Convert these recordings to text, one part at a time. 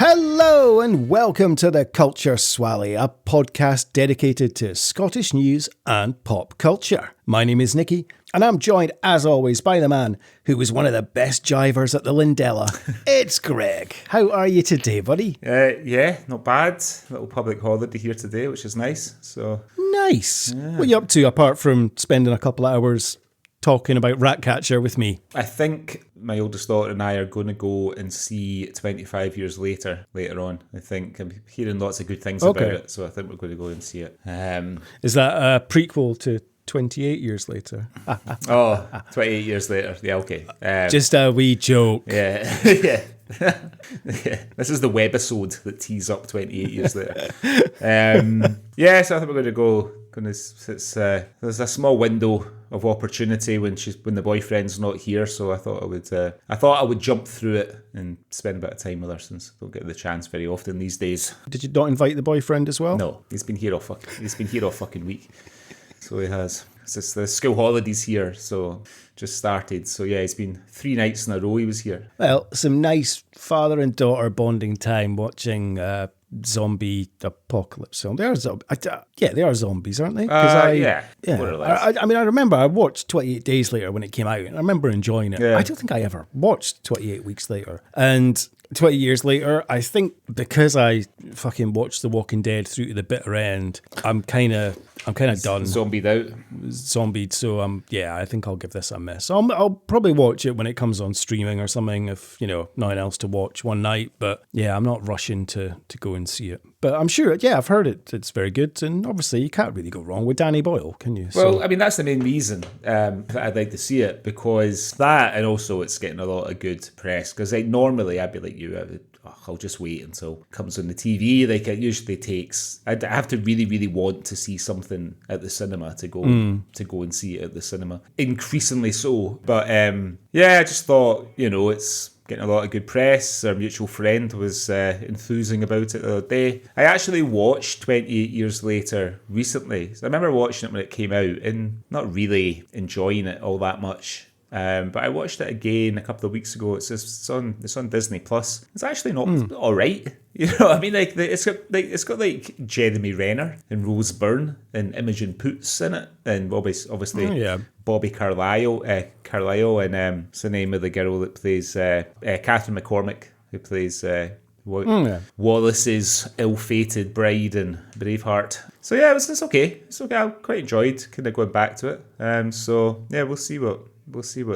Hello and welcome to the Culture Swally, a podcast dedicated to Scottish news and pop culture. My name is Nicky, and I'm joined, as always, by the man who was one of the best jivers at the Lindella. It's Greg. How are you today, buddy? Yeah, not bad. Little public holiday here today, which is nice. So nice. Yeah. What are you up to, apart from spending a couple of hours talking about Ratcatcher with me? I think my oldest daughter and I are going to go and see 25 Years Later on. I think I'm hearing lots of good things about it, so I think we're going to go and see it. Is that a prequel to 28 Years Later? 28 Years Later. Yeah, okay. Just a wee joke. Yeah, yeah. Yeah. This is the webisode that tees up 28 years later. So I think we're going to go. There's a small window of opportunity when the boyfriend's not here, so I thought I would jump through it and spend a bit of time with her, since I don't get the chance very often these days. Did you not invite the boyfriend as well? No, he's been here all fucking week. So he has. It's the school holidays here, so just started. So yeah, it's been 3 nights in a row he was here. Well, some nice father and daughter bonding time watching zombie apocalypse film. They are zombies, aren't they? Yeah. More or less. I remember I watched 28 Days Later when it came out, and I remember enjoying it. Yeah. I don't think I ever watched 28 Weeks Later. And 20 years later, I think because I fucking watched The Walking Dead through to the bitter end, I'm kind of done. Zombied out. Zombied, so I think I'll give this a miss. I'll probably watch it when it comes on streaming or something, if, nothing else to watch one night. But yeah, I'm not rushing to go and see it. But I'm sure, I've heard it's very good. And obviously you can't really go wrong with Danny Boyle, can you? Well, that's the main reason that I'd like to see it, because that, and also it's getting a lot of good press. Because normally I'd be like you, I'll just wait until it comes on the TV. Like, it usually takes, I have to really, really want to see something at the cinema to go and see it at the cinema. Increasingly so. But I just thought, it's getting a lot of good press. Our mutual friend was enthusing about it the other day. I actually watched 28 Years Later recently. So I remember watching it when it came out and not really enjoying it all that much. But I watched it again a couple of weeks ago. It's on Disney Plus. It's actually not all right. You know what I mean? Like, it's got Jeremy Renner and Rose Byrne and Imogen Poots in it, and obviously Bobby Carlyle, and what's the name of the girl that plays Catherine McCormick, who plays Wallace's ill-fated bride in Braveheart. So yeah, it's okay. It's okay. I quite enjoyed kind of going back to it. So yeah, we'll see what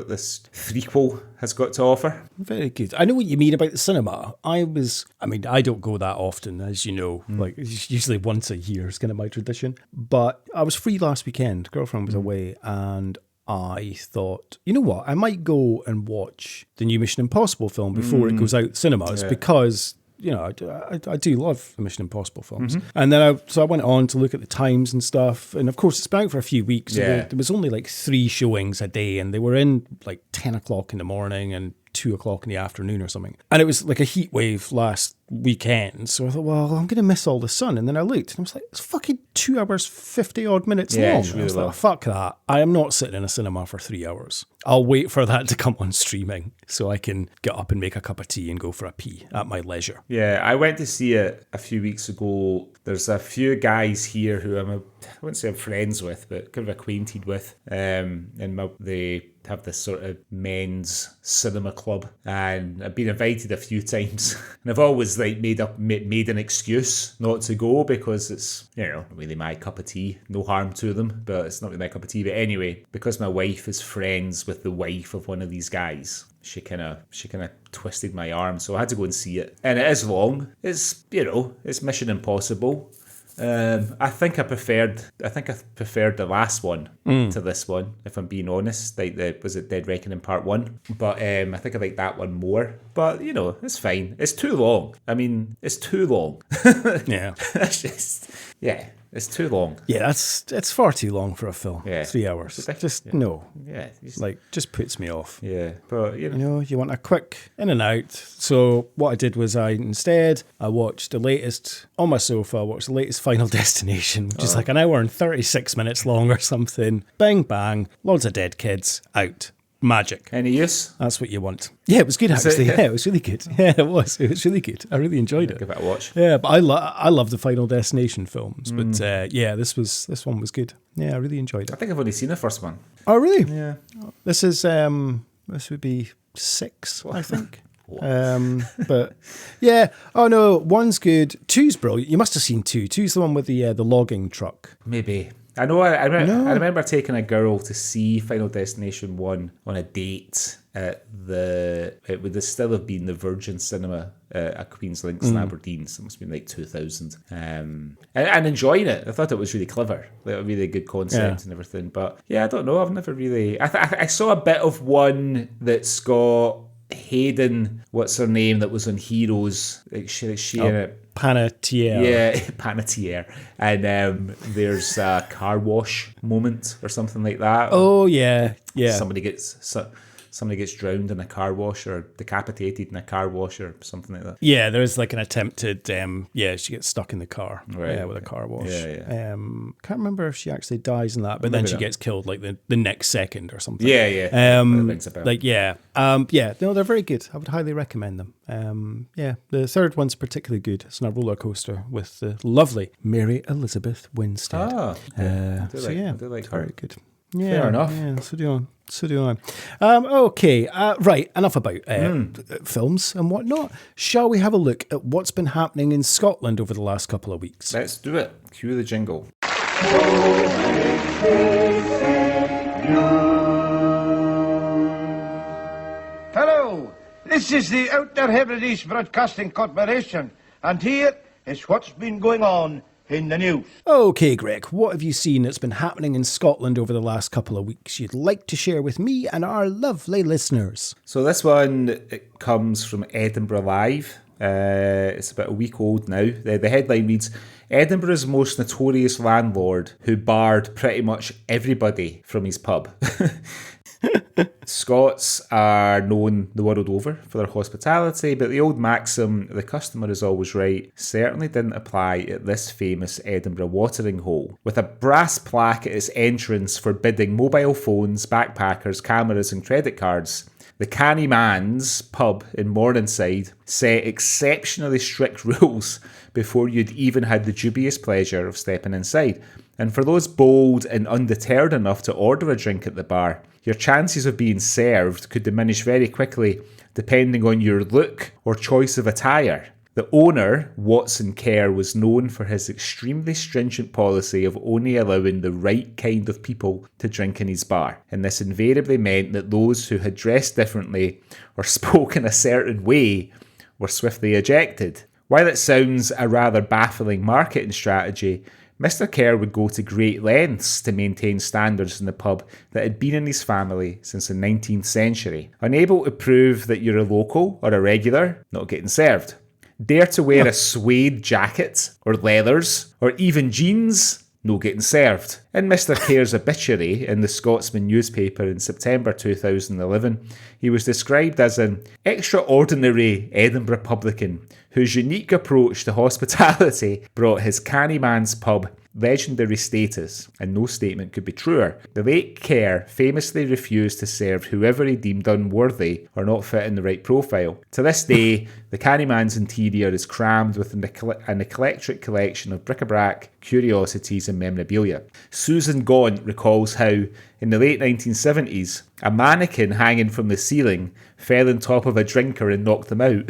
this threequel has got to offer. Very good. I know what you mean about the cinema. I don't go that often, as you know. Like, usually once a year is kind of my tradition. But I was free last weekend. Girlfriend was away, and I thought, you know what? I might go and watch the new Mission Impossible film before it goes out cinemas, because I do love the Mission Impossible films. And then I went on to look at the times and stuff. And of course, it's been out for a few weeks. So there was only 3 showings a day, and they were in 10 o'clock in the morning and 2 o'clock in the afternoon or something. And it was like a heat wave last weekend. So I thought, well, I'm going to miss all the sun. And then I looked and I was like, it's fucking 2 hours, 50 odd minutes long. It's really I was long. like, fuck that. I am not sitting in a cinema for 3 hours. I'll wait for that to come on streaming so I can get up and make a cup of tea and go for a pee at my leisure. Yeah, I went to see it a few weeks ago. There's a few guys here who I wouldn't say I'm friends with, but kind of acquainted with. And they have this sort of men's cinema club, and I've been invited a few times, and I've always made an excuse not to go, because it's not really my cup of tea. No harm to them, but it's not really my cup of tea. But anyway, because my wife is friends with the wife of one of these guys, she kind of twisted my arm, so I had to go and see it. And it is long. It's Mission Impossible. I think I preferred the last one to this one, if I'm being honest. Was it Dead Reckoning Part 1? But I think I like that one more. But it's fine. It's too long. It's too long. Yeah. It's just, it's too long. Yeah, it's far too long for a film. Yeah. 3 hours. No. Yeah. Just puts me off. Yeah. But you want a quick in and out. So what I did was I watched the latest on my sofa. I watched the latest Final Destination, which is like an hour and 36 minutes long or something. Bang bang, loads of dead kids out. magic. Any use? That's what you want. Yeah, it was good actually. Yeah, it was really good. Yeah, it was. It was really good. I really enjoyed it. Give it a watch. Yeah, but I love the Final Destination films. But yeah, this one was good. Yeah, I really enjoyed I it. think I've only seen the first one. Oh, really? Yeah. This is this would be 6, I think. But yeah, oh no, 1's good. 2's brilliant. You must have seen 2. 2's the one with the logging truck. Maybe. I know. I remember taking a girl to see Final Destination 1 on a date at it would still have been the Virgin Cinema at Queen's Links in Aberdeen. So it must have been like 2000. And enjoying it. I thought it was really clever. Like a really good concept and everything. But yeah, I don't know. I've never really. I saw a bit of one that's got Hayden. What's her name? That was on Heroes. Like she in it. Panettiere. Yeah, Panettiere. And there's a car wash moment or something like that. Oh yeah, yeah. Somebody gets drowned in a car wash or decapitated in a car wash or something like that. Yeah, there is like an attempted. She gets stuck in the car. Right. Yeah, with a car wash. Yeah. Can't remember if she actually dies in that, but then she gets killed like the next second or something. Yeah. That rings a bell. No, they're very good. I would highly recommend them. The third one's particularly good. It's on a roller coaster with the lovely Mary Elizabeth Winstead. I do like her. Very good. Yeah, Fair enough. Yeah, so do I. Okay, right, enough about films and whatnot. Shall we have a look at what's been happening in Scotland over the last couple of weeks? Let's do it. Cue the jingle. Hello, this is the Outer Hebrides Broadcasting Corporation, and here is what's been going on in the news. Okay, Greg, what have you seen that's been happening in Scotland over the last couple of weeks you'd like to share with me and our lovely listeners? So this one, it comes from Edinburgh Live. It's about a week old now. The headline reads, Edinburgh's most notorious landlord who barred pretty much everybody from his pub. Scots are known the world over for their hospitality, but the old maxim, the customer is always right, certainly didn't apply at this famous Edinburgh watering hole. With a brass plaque at its entrance forbidding mobile phones, backpackers, cameras and credit cards, the Canny Man's pub in Morningside set exceptionally strict rules before you'd even had the dubious pleasure of stepping inside. And for those bold and undeterred enough to order a drink at the bar, your chances of being served could diminish very quickly depending on your look or choice of attire. The owner, Watson Kerr, was known for his extremely stringent policy of only allowing the right kind of people to drink in his bar, and this invariably meant that those who had dressed differently or spoke in a certain way were swiftly ejected. While it sounds a rather baffling marketing strategy, Mr. Kerr would go to great lengths to maintain standards in the pub that had been in his family since the 19th century. Unable to prove that you're a local or a regular, not getting served. Dare to wear a suede jacket, or leathers, or even jeans, no getting served. In Mr. Kerr's obituary in the Scotsman newspaper in September 2011, he was described as an extraordinary Edinburgh publican whose unique approach to hospitality brought his Canny Man's pub legendary status, and no statement could be truer. The late Kerr famously refused to serve whoever he deemed unworthy or not fit in the right profile. To this day, the Canny Man's interior is crammed with an eclectic collection of bric-a-brac, curiosities and memorabilia. Susan Gaunt recalls how, in the late 1970s, a mannequin hanging from the ceiling fell on top of a drinker and knocked them out.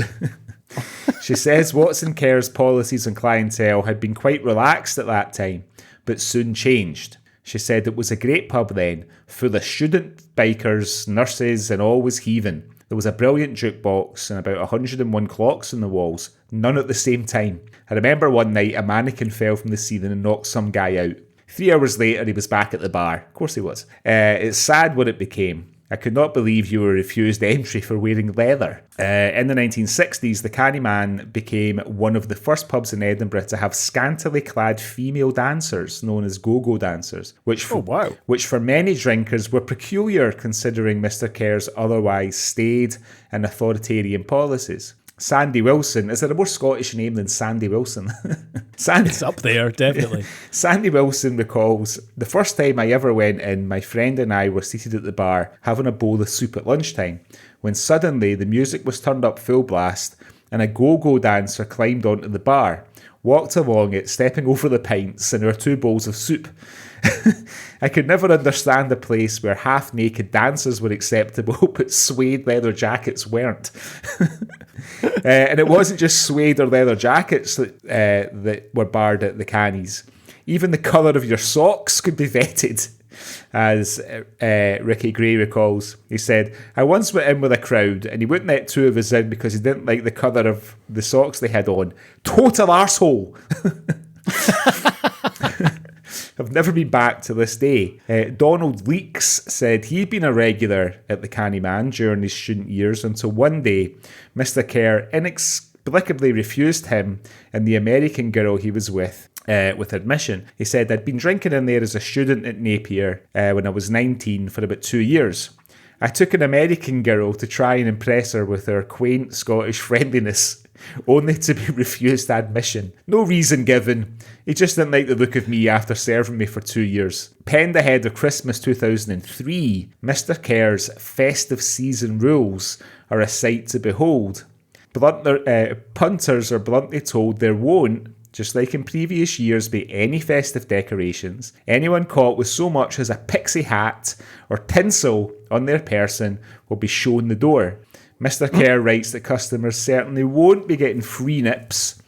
She says Watson Kerr's policies on clientele had been quite relaxed at that time, but soon changed. She said it was a great pub then, full of student bikers, nurses, and all was heaving. There was a brilliant jukebox and about 101 clocks on the walls, none at the same time. I remember one night a mannequin fell from the ceiling and knocked some guy out. 3 hours later he was back at the bar. Of course he was. It's sad what it became. I could not believe you were refused entry for wearing leather. In the 1960s, the Canny Man became one of the first pubs in Edinburgh to have scantily clad female dancers, known as go-go dancers, which for many drinkers were peculiar considering Mr. Kerr's otherwise staid and authoritarian policies. Sandy Wilson. Is there a more Scottish name than Sandy Wilson? It's up there, definitely. Sandy Wilson recalls, the first time I ever went in, my friend and I were seated at the bar having a bowl of soup at lunchtime, when suddenly the music was turned up full blast and a go-go dancer climbed onto the bar, walked along it, stepping over the pints and our 2 bowls of soup. I could never understand a place where half-naked dancers were acceptable, but suede leather jackets weren't. And it wasn't just suede or leather jackets that were barred at the cannies. Even the colour of your socks could be vetted, as Ricky Gray recalls. He said, I once went in with a crowd and he wouldn't let 2 of us in because he didn't like the colour of the socks they had on. Total arsehole. I've never been back to this day. Donald Leeks said he'd been a regular at the Canny Man during his student years until one day Mr. Kerr inexplicably refused him and the American girl he was with admission. He said, I'd been drinking in there as a student at Napier when I was 19 for about 2 years. I took an American girl to try and impress her with her quaint Scottish friendliness, only to be refused admission. No reason given. He just didn't like the look of me after serving me for 2 years. Penned ahead of Christmas 2003, Mr. Kerr's festive season rules are a sight to behold. Punters are bluntly told there won't, just like in previous years, be any festive decorations. Anyone caught with so much as a pixie hat or tinsel on their person will be shown the door. Mr. Kerr writes that customers certainly won't be getting free nips,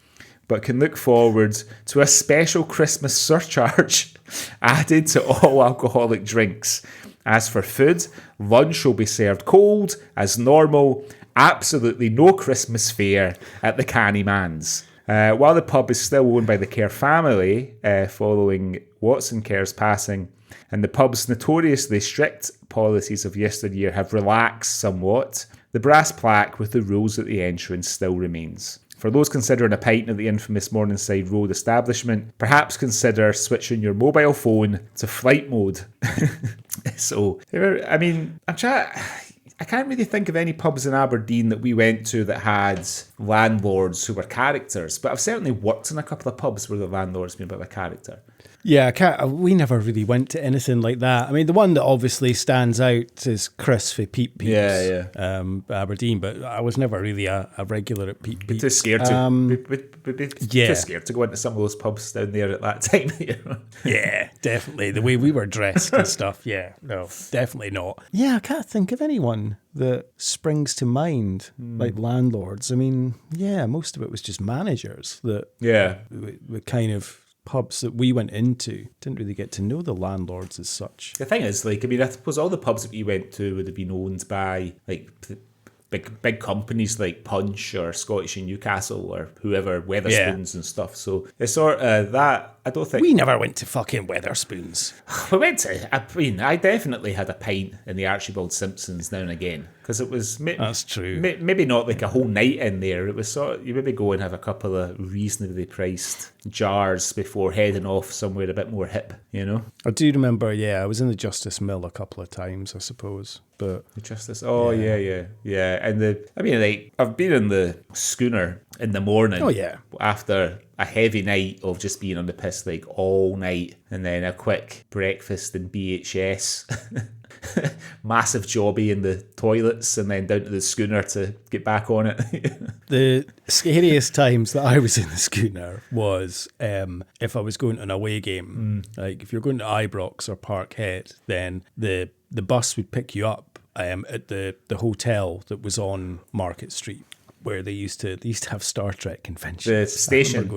but can look forward to a special Christmas surcharge added to all alcoholic drinks. As for food, lunch will be served cold, as normal. Absolutely no Christmas fare at the Canny Man's. While the pub is still owned by the Kerr family, following Watson Kerr's passing, and the pub's notoriously strict policies of yesteryear have relaxed somewhat, the brass plaque with the rules at the entrance still remains. For those considering a pint at the infamous Morningside Road establishment, perhaps consider switching your mobile phone to flight mode. So, I mean, I can't really think of any pubs in Aberdeen that we went to that had landlords who were characters, but I've certainly worked in a couple of pubs where the landlord's been a bit of a character. Yeah, we never really went to anything like that. I mean, the one that obviously stands out is Chris for Peep Peeps, Aberdeen, but I was never really a regular at Peep Peeps. Too scared too scared to go into some of those pubs down there at that time. Yeah, definitely. The way we were dressed and stuff. Yeah, no, definitely not. Yeah, I can't think of anyone that springs to mind, like landlords. I mean, yeah, most of it was just managers that were kind of pubs that we went into. Didn't really get to know the landlords as such. The thing is, like, I mean, I suppose all the pubs that we went to would have been owned by, like, big companies like Punch or Scottish and Newcastle or whoever, Weatherspoons and stuff. So it's sort of that. I don't think... We never went to fucking Weatherspoons. We went to... I mean, I definitely had a pint in the Archibald Simpsons now and again. Because it was... That's true. Maybe not like a whole night in there. It was sort of... You maybe go and have a couple of reasonably priced jars before heading off somewhere a bit more hip, you know? I do remember, I was in the Justice Mill a couple of times, I suppose. But the Justice... Oh, yeah. And I've been in the schooner in the morning. Oh, yeah. After a heavy night of just being on the piss like all night, and then a quick breakfast in BHS, massive jobby in the toilets, and then down to the schooner to get back on it. The scariest times that I was in the schooner was if I was going to an away game. Like if you're going to Ibrox or Parkhead, then the bus would pick you up at the hotel that was on Market Street, where they used to have Star Trek conventions. The station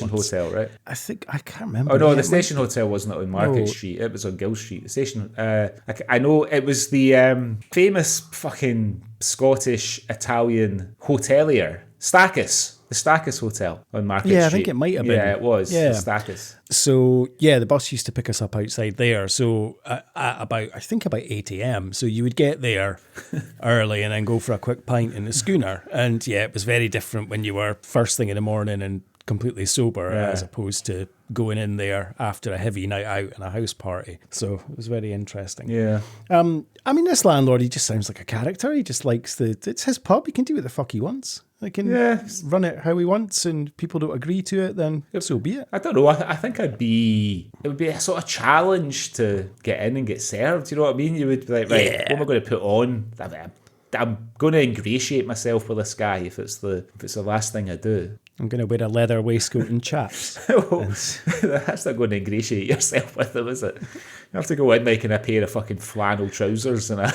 hotel, right? I can't remember. Oh no, the station hotel wasn't on Market Street. It was on Gill Street. The station, I know it was the famous fucking Scottish Italian hotelier, Stachys. The Stachys Hotel on Market Street. Yeah, I think it might have been. Yeah, it was. Yeah. Stachys. So, the bus used to pick us up outside there. So, at about 8 a.m. So, you would get there early and then go for a quick pint in the schooner. And, it was very different when you were first thing in the morning and completely sober as opposed to going in there after a heavy night out and a house party. So it was very interesting. Yeah. I mean, this landlord, he just sounds like a character. He just likes it's his pub. He can do what the fuck he wants. He can run it how he wants, and people don't agree to it, then so be it. I don't know. I think it would be a sort of challenge to get in and get served. You know what I mean? You would be like, right, what am I going to put on? I'm going to ingratiate myself with this guy if it's the last thing I do. I'm going to wear a leather waistcoat and chaps. That's not going to ingratiate yourself with them, is it? You have to go in like in a pair of fucking flannel trousers and a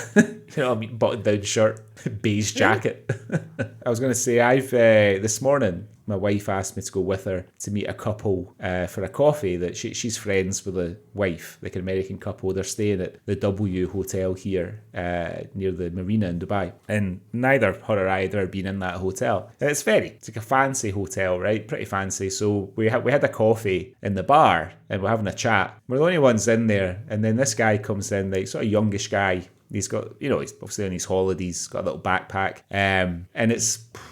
button down shirt, beige jacket. I was going to say, I've this morning, my wife asked me to go with her to meet a couple for a coffee. That she's friends with a wife, like an American couple. They're staying at the W Hotel here near the marina in Dubai. And neither her or I had ever been in that hotel. And it's like a fancy hotel, right? Pretty fancy. So we had a coffee in the bar and we're having a chat. We're the only ones in there. And then this guy comes in, like sort of youngish guy. He's got, he's obviously on his holidays, got a little backpack. And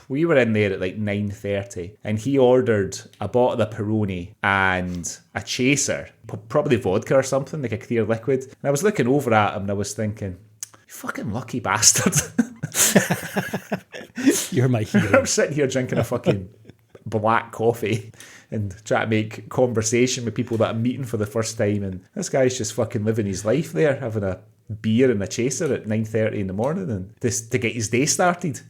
we were in there at like 9:30 and he ordered a bottle of Peroni and a chaser, probably vodka or something, like a clear liquid. And I was looking over at him and I was thinking, you fucking lucky bastard. You're my hero. I'm sitting here drinking a fucking black coffee and trying to make conversation with people that I'm meeting for the first time. And this guy's just fucking living his life there, having a beer and a chaser at 9:30 in the morning and just to get his day started.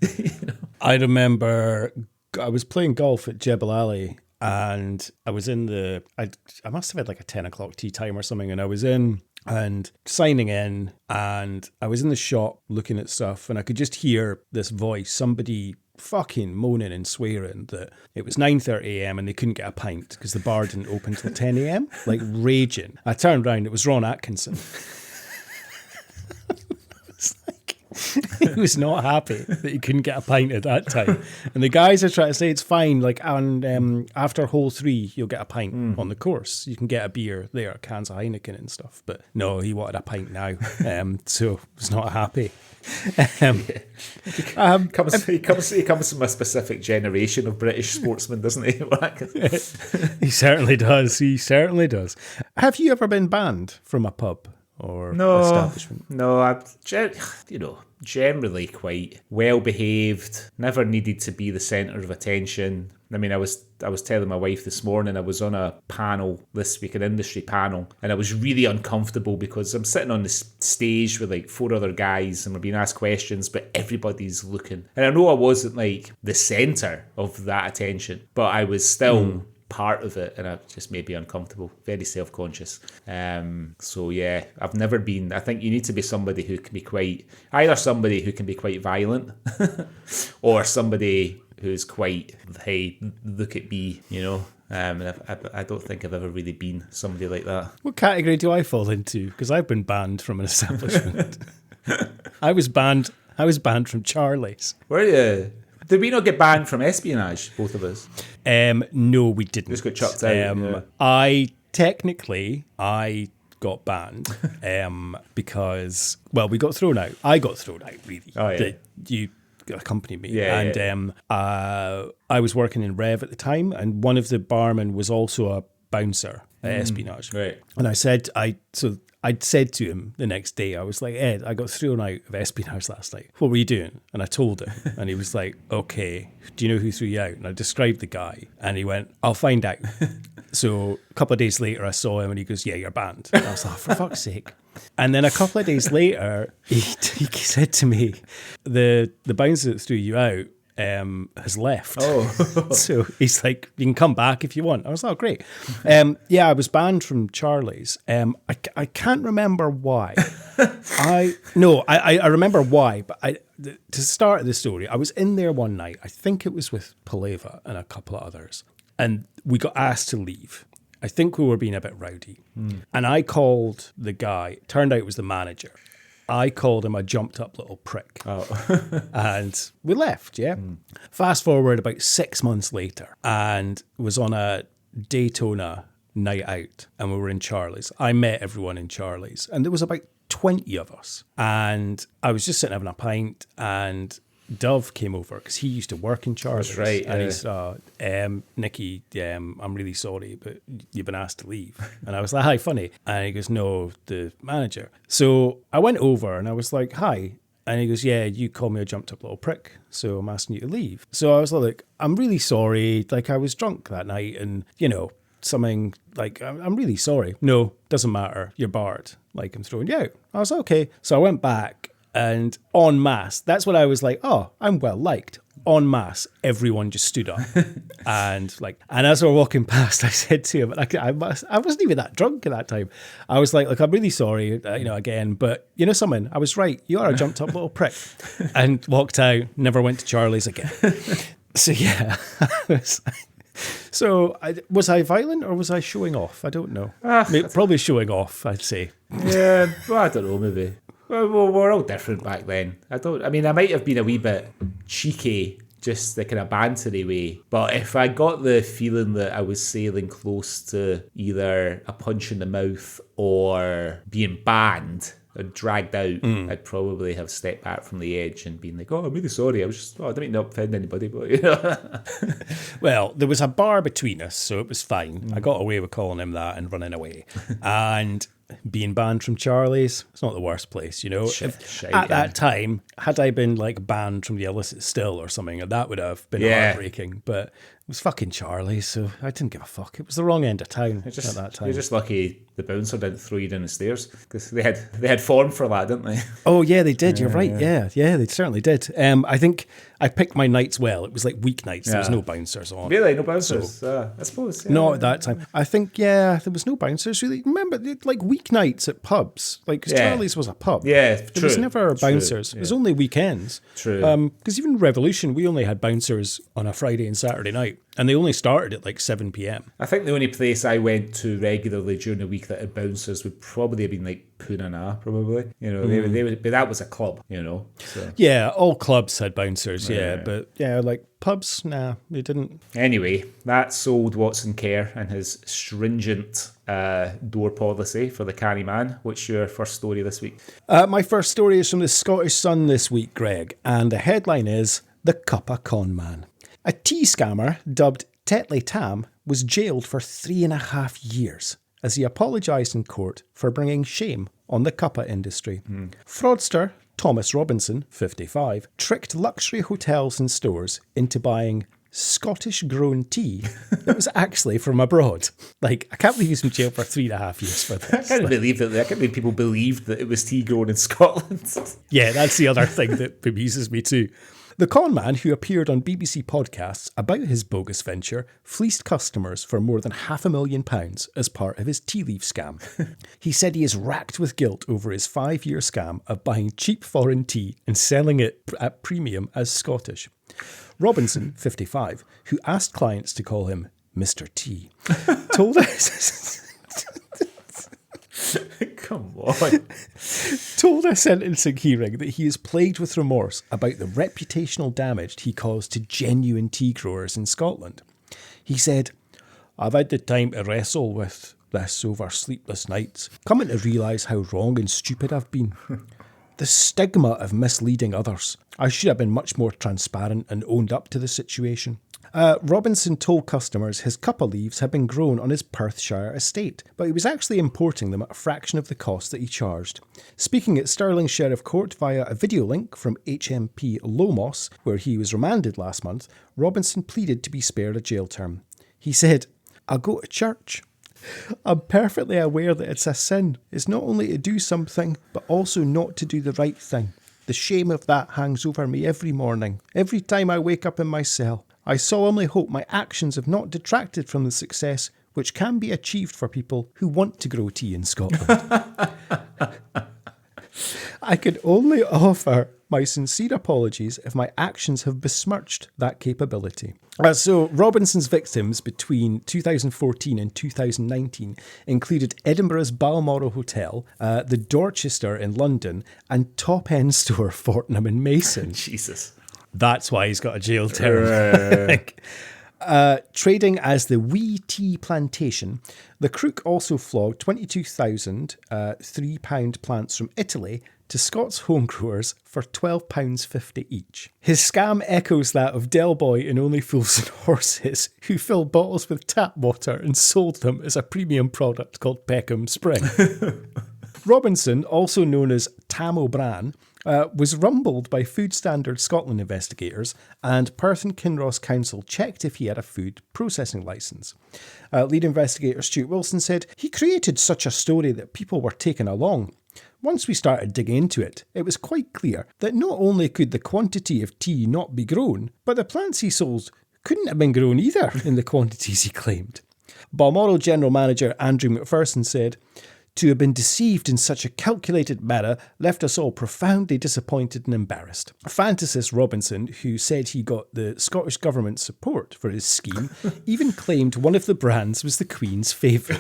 I remember I was playing golf at Jebel Ali and I was in I must have had like a 10 o'clock tea time or something, and I was in and signing in and I was in the shop looking at stuff and I could just hear this voice, somebody fucking moaning and swearing that it was 9:30am and they couldn't get a pint because the bar didn't open till 10am, like raging. I turned around, it was Ron Atkinson. He was not happy that he couldn't get a pint at that time. And the guys are trying to say it's fine, like, and after hole 3, you'll get a pint on the course. You can get a beer there, cans of Heineken and stuff. But no, he wanted a pint now. So was not happy. He comes from a specific generation of British sportsmen, doesn't he? He certainly does. He certainly does. Have you ever been banned from a pub or establishment? No, I'm generally quite well behaved, never needed to be the centre of attention. I mean, I was telling my wife this morning, I was on a panel this week, an industry panel, and I was really uncomfortable because I'm sitting on this stage with like 4 other guys and we're being asked questions, but everybody's looking. And I know I wasn't like the centre of that attention, but I was still part of it, and I just made me uncomfortable, very self-conscious. So yeah, I've never been. I think you need to be somebody who can be either somebody who can be quite violent or somebody who's quite, hey, look at me, and I don't think I've ever really been somebody like that. What category do I fall into? Because I've been banned from an establishment. I was banned from Charlie's. Were you? Did we not get banned from espionage, both of us? No, we didn't. Just got chucked out. I got banned because, well, we got thrown out. I got thrown out, really. Oh, yeah. You accompanied me. I was working in Rev at the time, and one of the barmen was also a bouncer at espionage. Right. And I'd said to him the next day, I was like, Ed, I got thrown out of espionage last night. What were you doing? And I told him. And he was like, okay, do you know who threw you out? And I described the guy. And he went, I'll find out. So a couple of days later, I saw him and he goes, yeah, you're banned. And I was like, oh, for fuck's sake. And then a couple of days later, he said to me, the bouncer that threw you out has left. Oh. So he's like, you can come back if you want. I was like, oh, great. I was banned from Charlie's. I can't remember why. I remember why, but to start the story, I was in there one night. I think it was with Paleva and a couple of others, and we got asked to leave. I think we were being a bit rowdy. And I called the guy. Turned out it was the manager. I called him a jumped up little prick. Oh. And we left, yeah. Fast forward about 6 months later, and was on a Daytona night out, and we were in Charlie's. I met everyone in Charlie's, and there was about 20 of us. And I was just sitting having a pint, and Dove came over because he used to work in Charlie's. That's right, And yeah. he's, Nikki, I'm really sorry, but you've been asked to leave. And I was like, hi, funny. And he goes, no, the manager. So I went over and I was like, hi. And he goes, yeah, you called me a jumped up little prick, so I'm asking you to leave. So I was like, I'm really sorry. Like, I was drunk that night and, you know, something like, I'm really sorry. No, doesn't matter. You're barred. Like, I'm throwing you out. I was like, okay. So I went back and en masse, that's what I was like, oh, I'm well liked. En masse, everyone just stood up. and as we were walking past, I said to him, I wasn't even that drunk at that time. I was like, look, I'm really sorry, again, but you know something, I was right. You are a jumped up little prick. And walked out, never went to Charlie's again. So yeah, was I violent or was I showing off? I don't know. Probably showing off, I'd say. Yeah, well, I don't know, maybe. Well, we're all different back then. I might have been a wee bit cheeky, just the kind of bantery way. But if I got the feeling that I was sailing close to either a punch in the mouth or being banned or dragged out, I'd probably have stepped back from the edge and been like, oh, I'm really sorry. I didn't mean to offend anybody, but you know. Well, there was a bar between us, so it was fine. I got away with calling him that and running away. And being banned from Charlie's, it's not the worst place, you know. That time, had I been like banned from the illicit still or something, that would have been heartbreaking. But it was fucking Charlie's, so I didn't give a fuck. It was the wrong end of town at that time. You're just lucky the bouncer didn't throw you down the stairs because they had form for that, didn't they? Oh yeah, they did. You're right. Yeah, they certainly did. I think I picked my nights well. It was like weeknights. There was no bouncers on. Really, no bouncers. I suppose. Yeah. Not at that time. I think there was no bouncers really. Remember, like weeknights at pubs, like 'cause Charlie's was a pub. Yeah, there was never bouncers. It was only weekends. True. Because even Revolution, we only had bouncers on a Friday and Saturday night. And they only started at like 7 p.m. I think the only place I went to regularly during the week that had bouncers would probably have been like Poonana, probably. You know, they would, but that was a club, you know. So. Yeah, all clubs had bouncers, but like pubs, nah, they didn't. Anyway, that sold Watson Kerr and his stringent door policy for the canny man. What's your first story this week? My first story is from the Scottish Sun this week, Greg, and the headline is The Cuppa Con Man. A tea scammer dubbed Tetley Tam was jailed for 3.5 years as he apologised in court for bringing shame on the cuppa industry. Fraudster Thomas Robinson, 55, tricked luxury hotels and stores into buying Scottish-grown tea that was actually from abroad. Like, I can't believe he's in jail for 3.5 years for this. I can't believe people believed that it was tea grown in Scotland. Yeah, that's the other thing that bemuses me too. The con man, who appeared on BBC podcasts about his bogus venture, fleeced customers for more than £500,000 as part of his tea leaf scam. He said he is racked with guilt over his 5-year scam of buying cheap foreign tea and selling it at premium as Scottish. Robinson, 55, who asked clients to call him Mr. T, told us... Come on. Told a sentencing hearing that he is plagued with remorse about the reputational damage he caused to genuine tea growers in Scotland. He said, I've had the time to wrestle with this over sleepless nights, coming to realise how wrong and stupid I've been. The stigma of misleading others. I should have been much more transparent and owned up to the situation. Robinson told customers his cuppa leaves had been grown on his Perthshire estate, but he was actually importing them at a fraction of the cost that he charged. Speaking at Stirling Sheriff Court via a video link from HMP Lomos, where he was remanded last month, Robinson pleaded to be spared a jail term. He said, I go to church. I'm perfectly aware that it's a sin. It's not only to do something, but also not to do the right thing. The shame of that hangs over me every morning, every time I wake up in my cell. I solemnly hope my actions have not detracted from the success which can be achieved for people who want to grow tea in Scotland. I can only offer my sincere apologies if my actions have besmirched that capability. So Robinson's victims between 2014 and 2019 included Edinburgh's Balmoral Hotel, the Dorchester in London, and Top End store Fortnum and Mason. Jesus. That's why he's got a jail term. Trading as the Wee Tea Plantation, the crook also flogged 22,000 £3 plants from Italy to Scots homegrowers for £12.50 each. His scam echoes that of Del Boy in Only Fools and Horses, who filled bottles with tap water and sold them as a premium product called Peckham Spring. Robinson, also known as Tam O'Bran, was rumbled by Food Standards Scotland investigators, and Perth and Kinross Council checked if he had a food processing licence. Lead investigator Stuart Wilson said, "He created such a story that people were taken along. Once we started digging into it, it was quite clear that not only could the quantity of tea not be grown, but the plants he sold couldn't have been grown either in the quantities he claimed." Balmoral General Manager Andrew McPherson said, "To have been deceived in such a calculated manner left us all profoundly disappointed and embarrassed." Fantasist Robinson, who said he got the Scottish Government's support for his scheme, even claimed one of the brands was the Queen's favourite.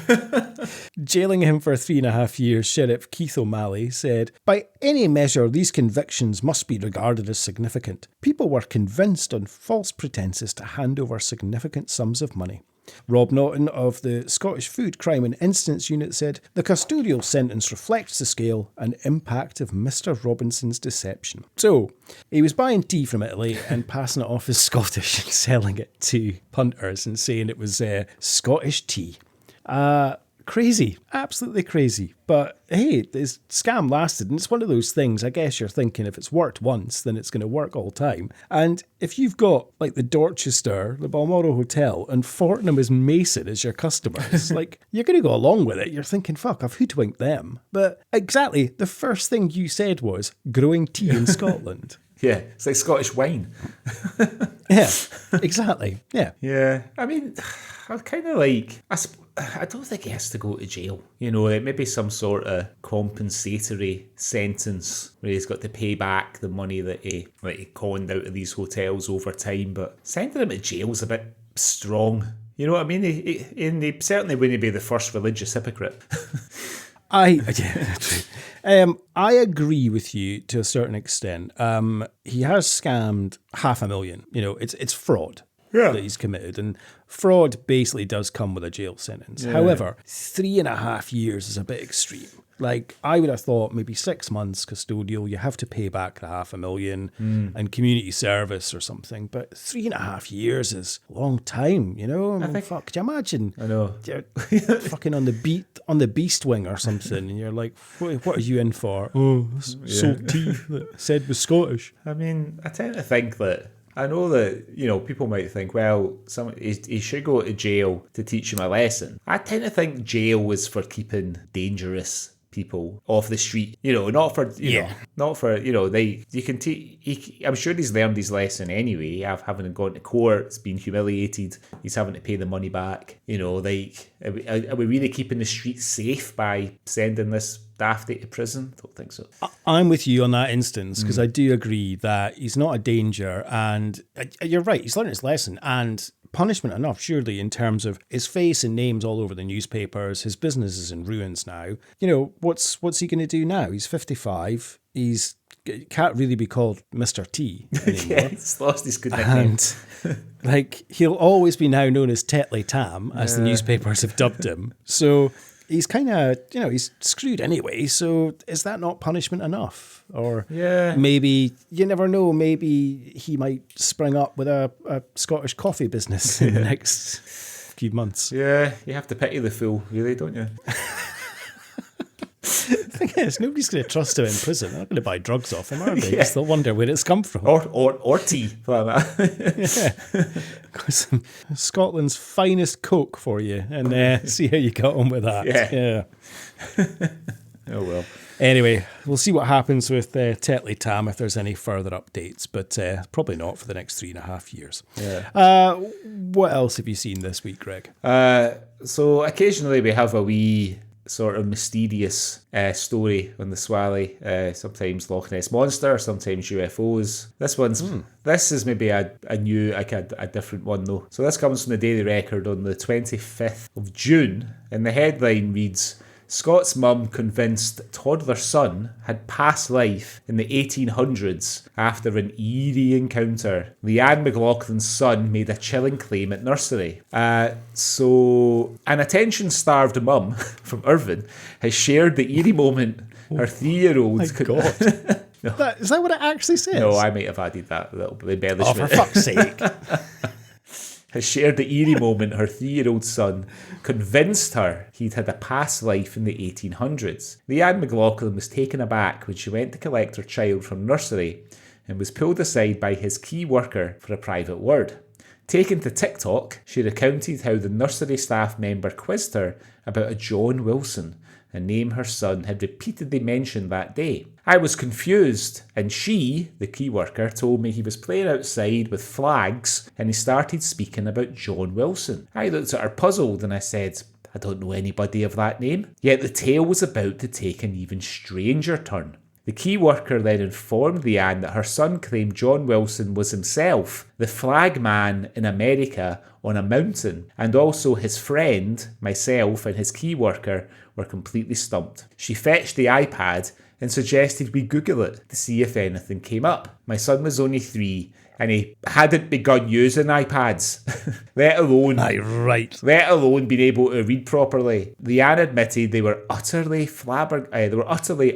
Jailing him for 3.5 years, Sheriff Keith O'Malley said, "By any measure, these convictions must be regarded as significant. People were convinced on false pretences to hand over significant sums of money." Rob Naughton of the Scottish Food Crime and Incidents Unit said, "The custodial sentence reflects the scale and impact of Mr. Robinson's deception." So, he was buying tea from Italy and passing it off as Scottish and selling it to punters and saying it was Scottish tea. Crazy, absolutely crazy. But hey, this scam lasted, and it's one of those things, I guess you're thinking if it's worked once, then it's going to work all the time. And if you've got like the Dorchester, the Balmoral Hotel, and Fortnum as Mason as your customers, like you're going to go along with it. You're thinking, fuck, I've hoodwinked them. But exactly, the first thing you said was growing tea in Scotland. Yeah, it's like Scottish wine. Yeah, exactly. Yeah. Yeah, I mean, I kind of like, I don't think he has to go to jail. You know, it may be some sort of compensatory sentence where he's got to pay back the money that he conned out of these hotels over time. But sending him to jail is a bit strong. You know what I mean? He certainly wouldn't be the first religious hypocrite. I agree with you to a certain extent. He has scammed $500,000. You know, it's fraud. That he's committed, and fraud basically does come with a jail sentence. Yeah. However, 3.5 years is a bit extreme. Like, I would have thought maybe 6 months custodial, you have to pay back the $500,000 and community service or something. But 3.5 years is a long time, you know? I mean, fuck, could you imagine? I know. You're fucking on the beast wing or something, and you're like, what are you in for? Oh, sold tea that said was Scottish. I mean, I tend to think that, I know that, you know, people might think, well, he should go to jail to teach him a lesson. I tend to think jail is for keeping dangerous people off the street, you know, not for, you know, I'm sure he's learned his lesson anyway, having gone to court, it's been humiliated, he's having to pay the money back, you know, like, are we really keeping the streets safe by sending this dafty to prison? I don't think so. I'm with you on that instance, because I do agree that he's not a danger, and you're right, he's learned his lesson, and punishment enough, surely, in terms of his face and names all over the newspapers. His business is in ruins now. You know, what's he going to do now? He's 55. Can't really be called Mr. T anymore. Yeah, he's lost his good nickname. Like, he'll always be now known as Tetley Tam, as the newspapers have dubbed him. So he's kind of, you know, he's screwed anyway. So is that not punishment enough? Or maybe, you never know, maybe he might spring up with a Scottish coffee business in the next few months. Yeah, you have to pity the fool, really, don't you? The thing is, nobody's going to trust him in prison. They're not going to buy drugs off him, are they? Because they'll wonder where it's come from. Or tea, for that matter. Got some Scotland's finest Coke for you, and see how you got on with that. Yeah. Oh, well. Anyway, we'll see what happens with Tetley Tam if there's any further updates, but probably not for the next 3.5 years. Yeah. What else have you seen this week, Greg? So occasionally we have a wee sort of mysterious story on the Swally. Sometimes Loch Ness Monster, sometimes UFOs. This is maybe a different one though. So this comes from the Daily Record on the 25th of June, and the headline reads, Scott's mum convinced toddler son had past life in the 1800s after an eerie encounter. Leanne McLaughlin's son made a chilling claim at nursery. So an attention-starved mum from Irvine has shared the eerie moment her 3-year-old... My God. Is that what it actually says? No, I might have added that little bit of Oh, embellishment. for fuck's sake. Has shared the eerie moment her 3-year-old son convinced her he'd had a past life in the 1800s. Leanne McLaughlin was taken aback when she went to collect her child from nursery and was pulled aside by his key worker for a private word. Taken to TikTok, she recounted how the nursery staff member quizzed her about a John Wilson, a name her son had repeatedly mentioned that day. I was confused, and she, the key worker, told me he was playing outside with flags and he started speaking about John Wilson. I looked at her puzzled and I said, I don't know anybody of that name. Yet the tale was about to take an even stranger turn. The key worker then informed Leanne that her son claimed John Wilson was himself the flag man in America on a mountain, and also his friend, myself, and his key worker were completely stumped. She fetched the iPad and suggested we Google it to see if anything came up. My son was only 3 and he hadn't begun using iPads, let alone being able to read properly. Leanne admitted they were utterly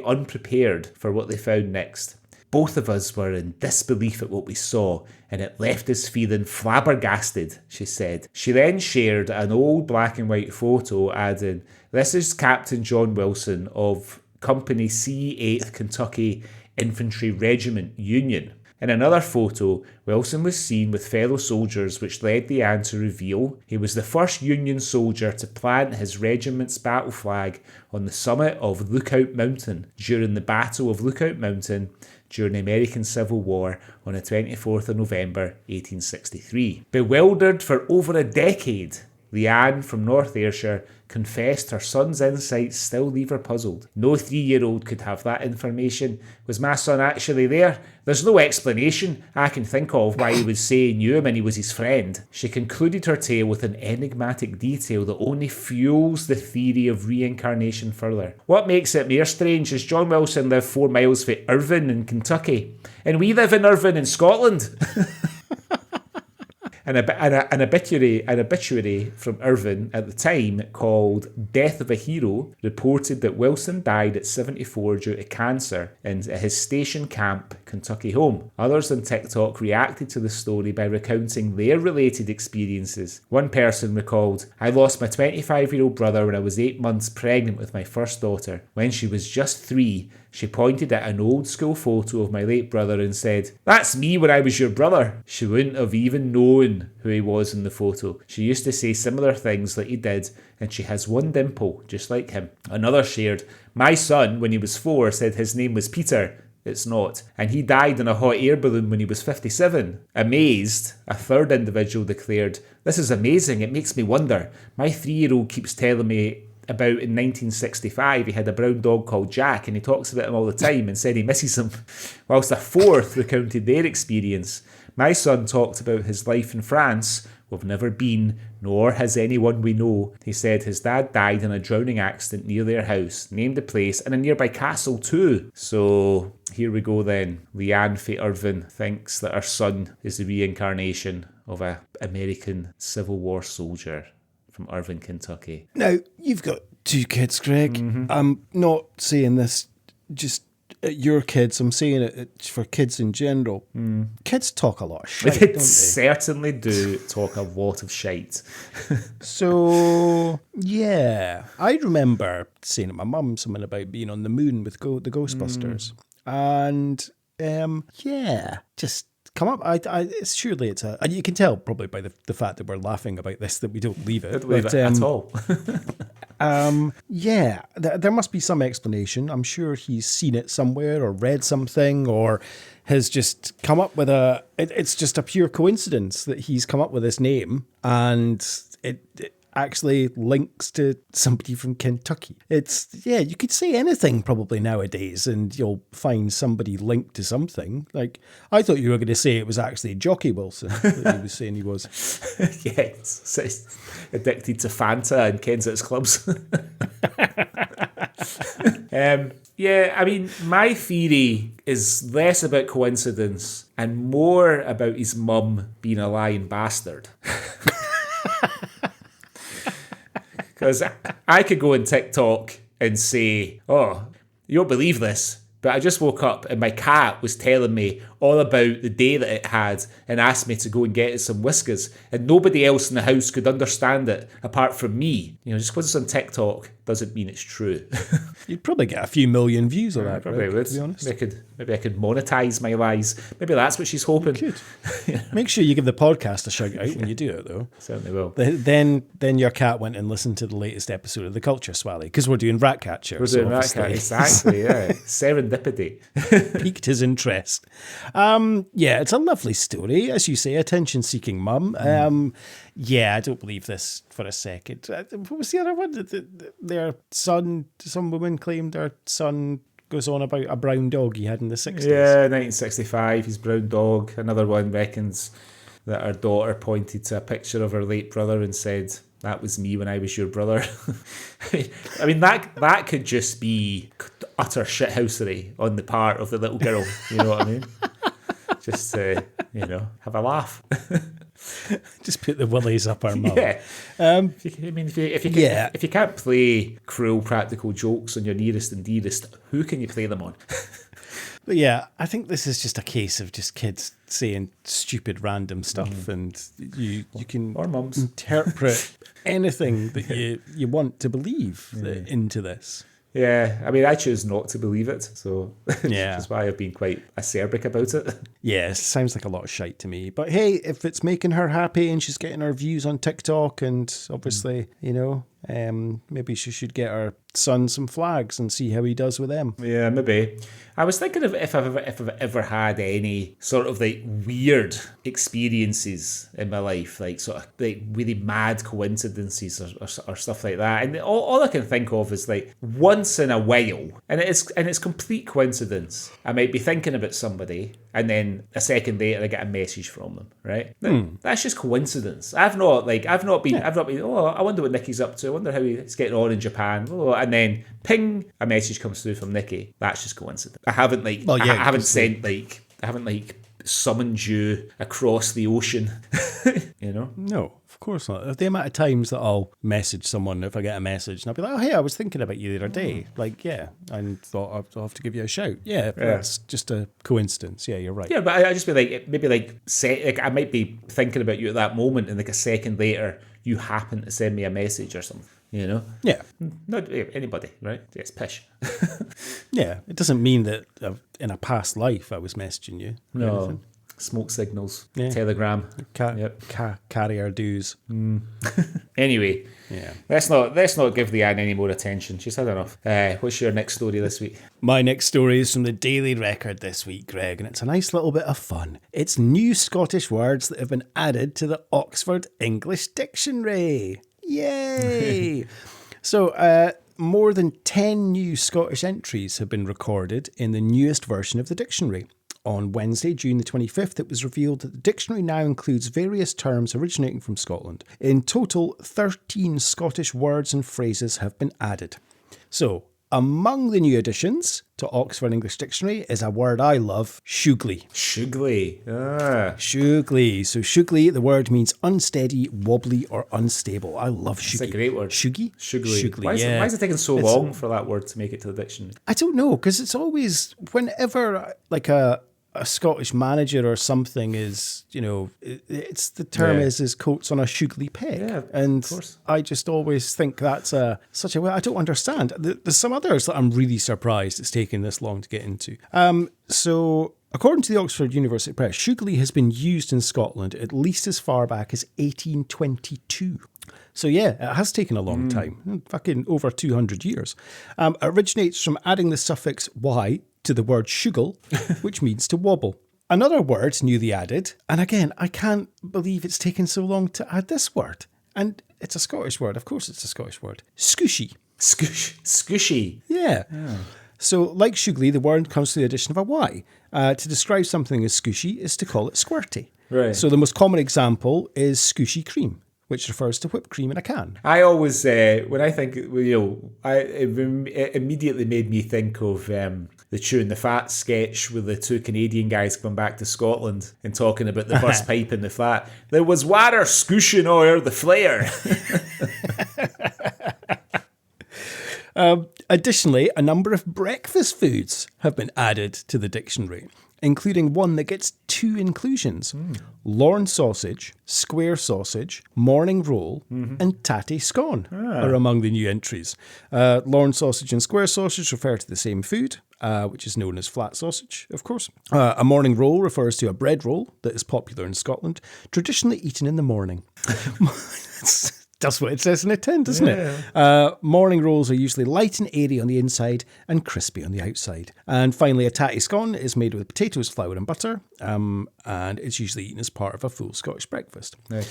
unprepared for what they found next. Both of us were in disbelief at what we saw, and it left us feeling flabbergasted, she said. She then shared an old black and white photo, adding, "This is Captain John Wilson of Company C 8th Kentucky Infantry Regiment, Union." In another photo, Wilson was seen with fellow soldiers, which led Leanne to reveal he was the first Union soldier to plant his regiment's battle flag on the summit of Lookout Mountain during the Battle of Lookout Mountain during the American Civil War on the 24th of November 1863. Bewildered for over a decade, Leanne from North Ayrshire confessed her son's insights still leave her puzzled. No 3-year-old could have that information. Was my son actually there? There's no explanation I can think of why he would say he knew him and he was his friend. She concluded her tale with an enigmatic detail that only fuels the theory of reincarnation further. What makes it more strange is John Wilson lived 4 miles from Irvine in Kentucky, and we live in Irvine in Scotland. An obituary from Irvine at the time called Death of a Hero reported that Wilson died at 74 due to cancer in his station camp Kentucky home. Others on TikTok reacted to the story by recounting their related experiences. One person recalled, "I lost my 25-year-old brother when I was 8 months pregnant with my first daughter. When she was just 3, she pointed at an old school photo of my late brother and said, 'That's me when I was your brother.' She wouldn't have even known who he was in the photo. She used to say similar things like he did, and she has one dimple, just like him." Another shared, "My son, when he was 4, said his name was Peter. It's not. And he died in a hot air balloon when he was 57. Amazed, a third individual declared, "This is amazing. It makes me wonder. My 3-year-old keeps telling me about in 1965 he had a brown dog called Jack and he talks about him all the time and said he misses him." Whilst a fourth recounted their experience. "My son talked about his life in France. We've never been, nor has anyone we know. He said his dad died in a drowning accident near their house, named the place, and a nearby castle too." So here we go then. Leanne Faye Irvine thinks that her son is the reincarnation of an American Civil War soldier from Irvine, Kentucky. Now, you've got 2 kids, Greg. Mm-hmm. I'm not saying this just at your kids. I'm saying it for kids in general. Kids talk a lot of shit, They don't they? certainly do talk a lot of shite. So, yeah. I remember saying to my mum something about being on the moon with the Ghostbusters. And, yeah, just come up. Surely it's a... And you can tell probably by the fact that we're laughing about this that we don't leave it. Don't leave it at all. Yeah, there must be some explanation. I'm sure he's seen it somewhere or read something or has just come up with it's just a pure coincidence that he's come up with this name and it actually links to somebody from Kentucky. You could say anything probably nowadays and you'll find somebody linked to something. Like, I thought you were going to say it was actually Jockey Wilson that he was saying he was. Yes, it's addicted to Fanta and Kensington's clubs. Yeah, I mean, my theory is less about coincidence and more about his mum being a lying bastard. Because I could go on TikTok and say, "Oh, You won't believe this, but I just woke up and my cat was telling me all about the day that it had and asked me to go and get it some whiskers. And nobody else in the house could understand it apart from me. Just because it's on TikTok doesn't mean it's true. You'd probably get a few million views on that, Probably Greg, would. to be honest. Maybe I could monetize my lies. Maybe that's what she's hoping. You could. Make sure you give the podcast a shout out when you do it, though. Certainly will. Then your cat went and listened to the latest episode of the Culture Swally, because we're doing Ratcatcher. We're doing Ratcatcher, exactly, yeah. Serendipity. Piqued his interest. Yeah, it's a lovely story, as you say, attention-seeking mum. Yeah, I don't believe this for a second. What was the other one? Their son, some woman claimed her son goes on about a brown dog he had in the 60s. Yeah, 1965, his brown dog. Another one reckons that her daughter pointed to a picture of her late brother and said, "That was me when I was your brother." I mean, that could just be utter shithousery on the part of the little girl. You know what I mean? Just to, have a laugh. Just put the willies up our mum. Yeah. If you can't play cruel practical jokes on your nearest and dearest, who can you play them on? But yeah, I think this is just a case of just kids saying stupid random stuff, and you can Or mums. interpret anything that you want to believe into this. Yeah, I mean, I choose not to believe it, so Yeah. that's why I've been quite acerbic about it. Yeah, it sounds like a lot of shite to me. But hey, if it's making her happy and she's getting her views on TikTok, and obviously, maybe she should get her son some flags and see how he does with them. Yeah, maybe. I was thinking of if I've ever had any sort of like weird experiences in my life, like sort of like really mad coincidences or stuff like that. And all I can think of is like once in a while, and it's complete coincidence. I might be thinking about somebody, and then a second later I get a message from them. Right? That's just coincidence. I've not been. Oh, I wonder what Nicky's up to. I wonder how he's getting on in Japan. Oh, and then ping, a message comes through from Nicky. That's just coincidence. I haven't summoned you across the ocean. No, of course not. The amount of times that I'll message someone, if I get a message, and I'll be like, "Oh, hey, I was thinking about you the other day." Like, yeah, and thought I'll have to give you a shout. Yeah, that's just a coincidence. Yeah, you're right. Yeah, but I just be like, I might be thinking about you at that moment, and like a second later, you happen to send me a message or something. Yeah. Not anybody, right? It's pish. Yeah, it doesn't mean that in a past life I was messaging you. or No. anything. Smoke signals, Yeah. Telegram. Carrier dues. Anyway, Yeah. let's not give Leanne any more attention. She's had enough. What's your next story this week? My next story is from the Daily Record this week, Greg, and it's a nice little bit of fun. It's new Scottish words that have been added to the Oxford English Dictionary. Yay! So, more than 10 new Scottish entries have been recorded in the newest version of the dictionary. On Wednesday, June the 25th, it was revealed that the dictionary now includes various terms originating from Scotland. In total, 13 Scottish words and phrases have been added. So, among the new additions to Oxford English Dictionary is a word I love, shugly. Shugly. Shugly. So shugly, the word means unsteady, wobbly, or unstable. I love shugly. It's a great word. Shuggy? Shugly. Why is it taking so long for that word to make it to the dictionary? I don't know, because it's always, whenever like a Scottish manager or something is, it's the term is coats on a shugly peg. Yeah, and of course. I just always think that's such a way. I don't understand. There's some others that I'm really surprised it's taken this long to get into. So according to the Oxford University Press, shugly has been used in Scotland at least as far back as 1822. So yeah, it has taken a long time, fucking over 200 years. It originates from adding the suffix y to the word shugle, which means to wobble. Another word newly added, and again, I can't believe it's taken so long to add this word. And it's a Scottish word, of course it's a Scottish word. Scooshy. Scooshy. Yeah. So like shugly, the word comes to the addition of a y. To describe something as scooshy is to call it squirty. Right. So the most common example is scooshy cream, which refers to whipped cream in a can. I always, when I think, it immediately made me think of the Chewing the Fat sketch with the two Canadian guys coming back to Scotland and talking about the burst pipe in the flat. There was water scooshing o'er the flare. Additionally, a number of breakfast foods have been added to the dictionary, including one that gets 2 inclusions. Lorne sausage, square sausage, morning roll, and tatty scone are among the new entries. Lorne sausage and square sausage refer to the same food, which is known as flat sausage, of course. A morning roll refers to a bread roll that is popular in Scotland, traditionally eaten in the morning. That's what it says in the tin, doesn't it? Morning rolls are usually light and airy on the inside and crispy on the outside. And finally, a tatty scone is made with potatoes, flour and butter, and it's usually eaten as part of a full Scottish breakfast. Right.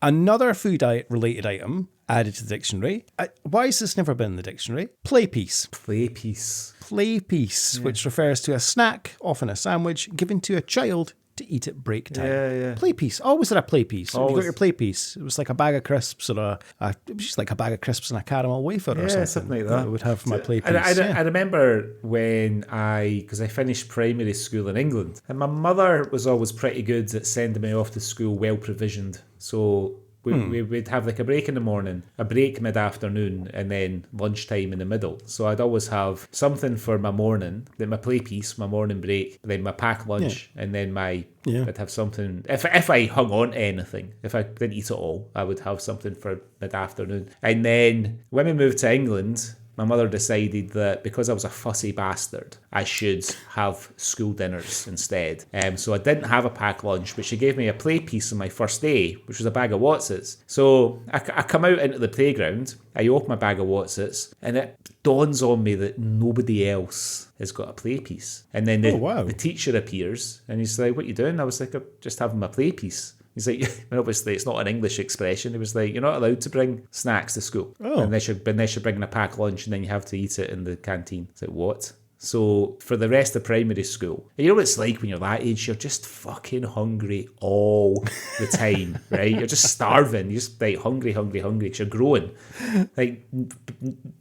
Another food-related item added to the dictionary. Why has this never been in the dictionary? Playpiece. Playpiece, which refers to a snack, often a sandwich, given to a child to eat at break time. Playpiece. Always had a playpiece. You got your playpiece. It was like a bag of crisps or it was just like a bag of crisps and a caramel wafer or something like that. I would have for my playpiece. I remember when because I finished primary school in England, and my mother was always pretty good at sending me off to school well provisioned. So we'd have like a break in the morning, a break mid-afternoon, and then lunchtime in the middle. So I'd always have something for my morning, then my play piece, my morning break, then my packed lunch, and then I'd have something. If I hung on to anything, if I didn't eat it all, I would have something for mid-afternoon. And then when we moved to England, my mother decided that because I was a fussy bastard, I should have school dinners instead. So I didn't have a packed lunch, but she gave me a play piece on my first day, which was a bag of Watsits. So I come out into the playground, I open my bag of Watsits, and it dawns on me that nobody else has got a play piece. And then the teacher appears, and he's like, "What are you doing?" I was like, "I'm just having my play piece." He's like, and obviously it's not an English expression. He was like, "You're not allowed to bring snacks to school. Unless you're bringing a packed lunch, and then you have to eat it in the canteen." It's like, what? So for the rest of primary school, and you know what it's like when you're that age, you're just fucking hungry all the time, right? You're just starving. You're just like hungry, because you're growing. Like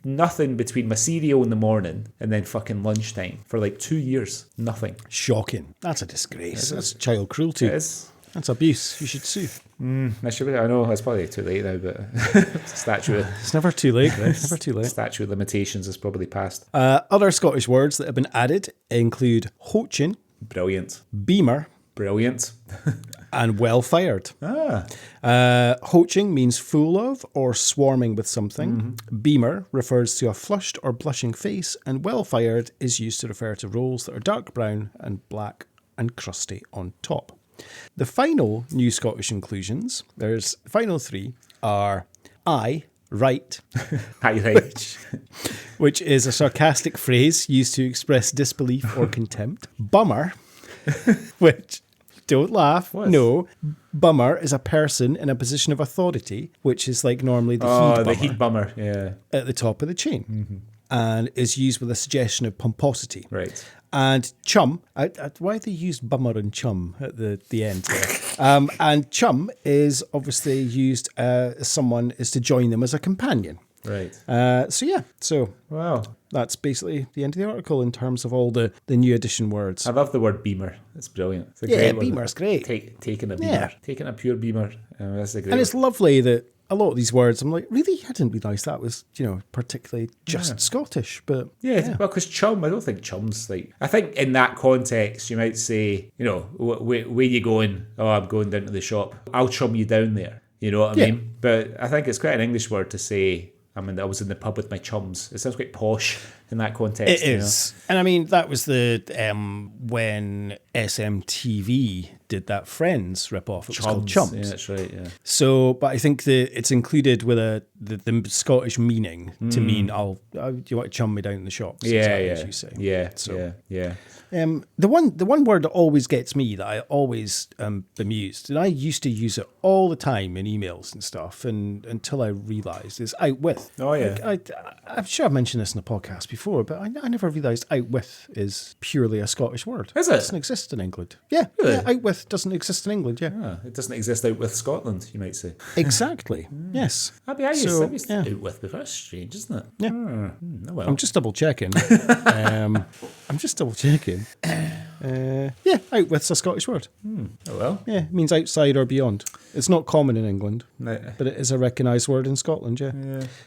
nothing between my cereal in the morning and then fucking lunchtime for like 2 years. Nothing. Shocking. That's a disgrace. That's child cruelty. It is. That's abuse. You should sue. I know it's probably too late now, but it's never too late, right? It's never too late. Statute of limitations is probably passed. Other Scottish words that have been added include hoaching, brilliant, beamer, brilliant, and well fired. Hoaching means full of or swarming with something. Beamer refers to a flushed or blushing face, and well fired is used to refer to rolls that are dark brown and black and crusty on top. The final new Scottish inclusions, final 3 are aye, right, aye, right, which is a sarcastic phrase used to express disbelief or contempt. Bummer, which, don't laugh, no, bummer is a person in a position of authority, which is like normally the heat bummer, at the top of the chain, and is used with a suggestion of pomposity. Right. And chum, why have they used bummer and chum at the end there? And chum is obviously used as someone is to join them as a companion. Right. So wow, that's basically the end of the article in terms of all the new edition words. I love the word beamer. It's brilliant. It's a great word. Beamer's great. Taking a beamer, taking a pure beamer. That's a great. And it's lovely that a lot of these words, I'm like, really? I didn't realise that was, particularly just Scottish. But well, because chum, I don't think chum's like. I think in that context, you might say, where you going? Oh, I'm going down to the shop. I'll chum you down there. You know what I mean? But I think it's quite an English word to say, I was in the pub with my chums. It sounds quite posh in that context. It is. And I mean, that was the when SMTV did that Friends rip-off. It was called Chums. Yeah, that's right, yeah. So, but I think it's included with the Scottish meaning to mean, do you want to chum me down in the shops? As you say. Yeah, so, yeah. The one word that always gets me, that I always bemused, and I used to use it all the time in emails and stuff, and until I realised, is out with. Oh, yeah. I'm sure I've mentioned this in the podcast before, but I never realised out with is purely a Scottish word. Is it? It doesn't exist in England. Yeah, really? Yeah, out with doesn't exist in England, It doesn't exist out with Scotland, you might say. Exactly, yes. I used out with before. That's strange, isn't it? Yeah. Oh, well. I'm just double checking. Out with's a Scottish word. Oh well. Yeah, it means outside or beyond. It's not common in England, No. but it is a recognised word in Scotland, yeah.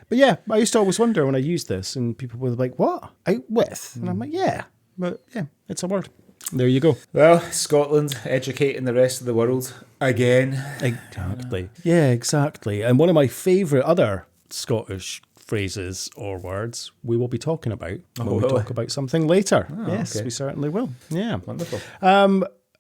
But yeah, I used to always wonder when I used this, and people were like, what? Out with? And I'm like, yeah. But yeah, it's a word. There you go. Well, Scotland educating the rest of the world again. Exactly. Yeah, exactly. And one of my favourite other Scottish phrases or words we will be talking about when we talk about something later. Yes, okay. we certainly will. Yeah. Wonderful.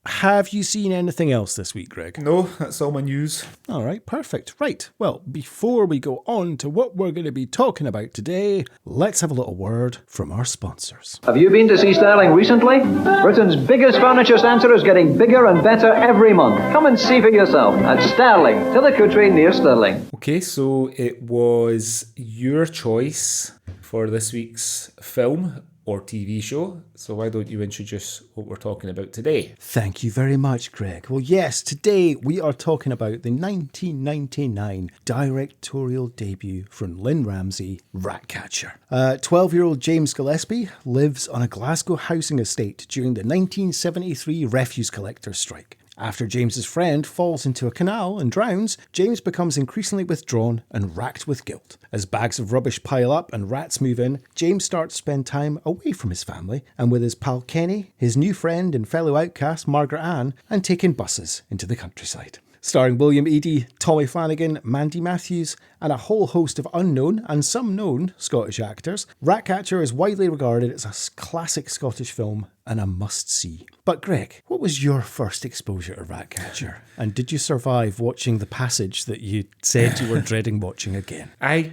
Have you seen anything else this week, Greg? No, that's all my news. All right, perfect. Right, well, before we go on to what we're going to be talking about today, let's have a little word from our sponsors. Have you been to see Sterling recently? Britain's biggest furniture centre is getting bigger and better every month. Come and see for yourself at Sterling, Tillicoultry near Stirling. Okay, so it was your choice for this week's film or TV show. So why don't you introduce what we're talking about today? Thank you very much, Greg. Well, yes, today we are talking about the 1999 directorial debut from Lynne Ramsay, Ratcatcher. 12-year-old James Gillespie lives on a Glasgow housing estate during the 1973 refuse collectors' strike. After James's friend falls into a canal and drowns, James becomes increasingly withdrawn and racked with guilt. As bags of rubbish pile up and rats move in, James starts to spend time away from his family and with his pal Kenny, his new friend and fellow outcast Margaret Ann, and taking buses into the countryside. Starring William Eadie, Tommy Flanagan, Mandy Matthews, and a whole host of unknown and some known Scottish actors, Ratcatcher is widely regarded as a classic Scottish film and a must-see. But Greg, what was your first exposure to Ratcatcher? And did you survive watching the passage that you said you were dreading watching again? I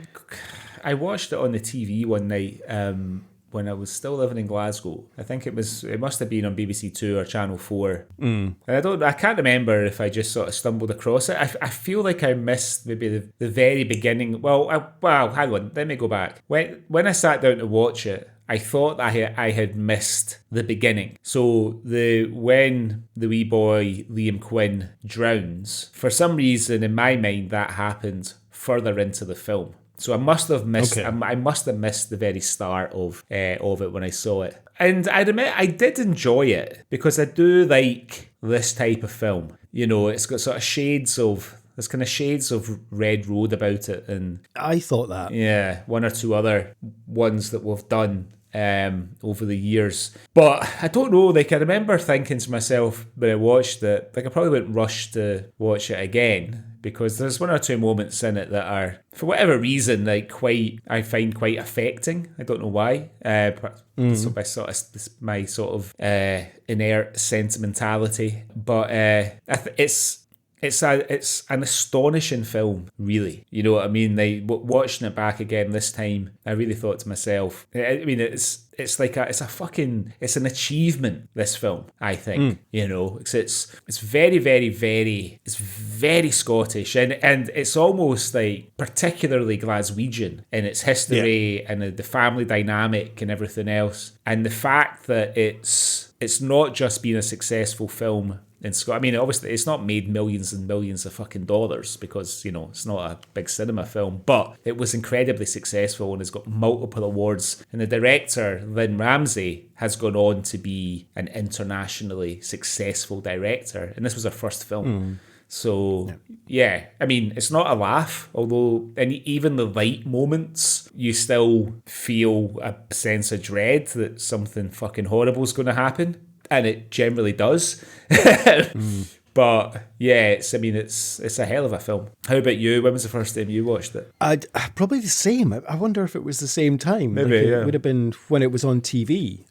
watched it on the TV one night when I was still living in Glasgow. I think it must have been on BBC Two or Channel 4. And I can't remember if I just sort of stumbled across it. I feel like I missed maybe the very beginning. Well, hang on, let me go back. When I sat down to watch it, I thought I had missed the beginning. So when the wee boy Liam Quinn drowns, for some reason in my mind that happened further into the film. So I must have missed. Okay. I must have missed the very start of it when I saw it. And I admit I did enjoy it because I do like this type of film. You know, it's got sort of shades of. There's kind of shades of Red Road about it, and I thought that. yeah, one or two other ones that we've done over the years. But I don't know, like I remember thinking to myself when I watched it, like I probably wouldn't rush to watch it again because there's one or two moments in it that are, for whatever reason, like I find quite affecting. I don't know why. So by my sort of inert sentimentality, but it's an astonishing film, really. You know what I mean? Like watching it back again this time, I really thought to myself, I mean, it's an achievement, this film, I think. You know, it's very, very, very, it's very Scottish and it's almost like particularly Glaswegian in its history and the family dynamic and everything else. And the fact that it's not just been a successful film in Scotland. I mean, obviously, it's not made millions and millions of fucking dollars because, you know, it's not a big cinema film, but it was incredibly successful and has got multiple awards. And the director, Lynne Ramsay, has gone on to be an internationally successful director. And this was her first film. So, yeah, I mean, it's not a laugh, although even the light moments, you still feel a sense of dread that something fucking horrible is going to happen. And it generally does. But yeah, it's a hell of a film. How about you? When was the first time you watched it? Probably the same. I wonder if it was the same time. Maybe, it would have been when it was on TV,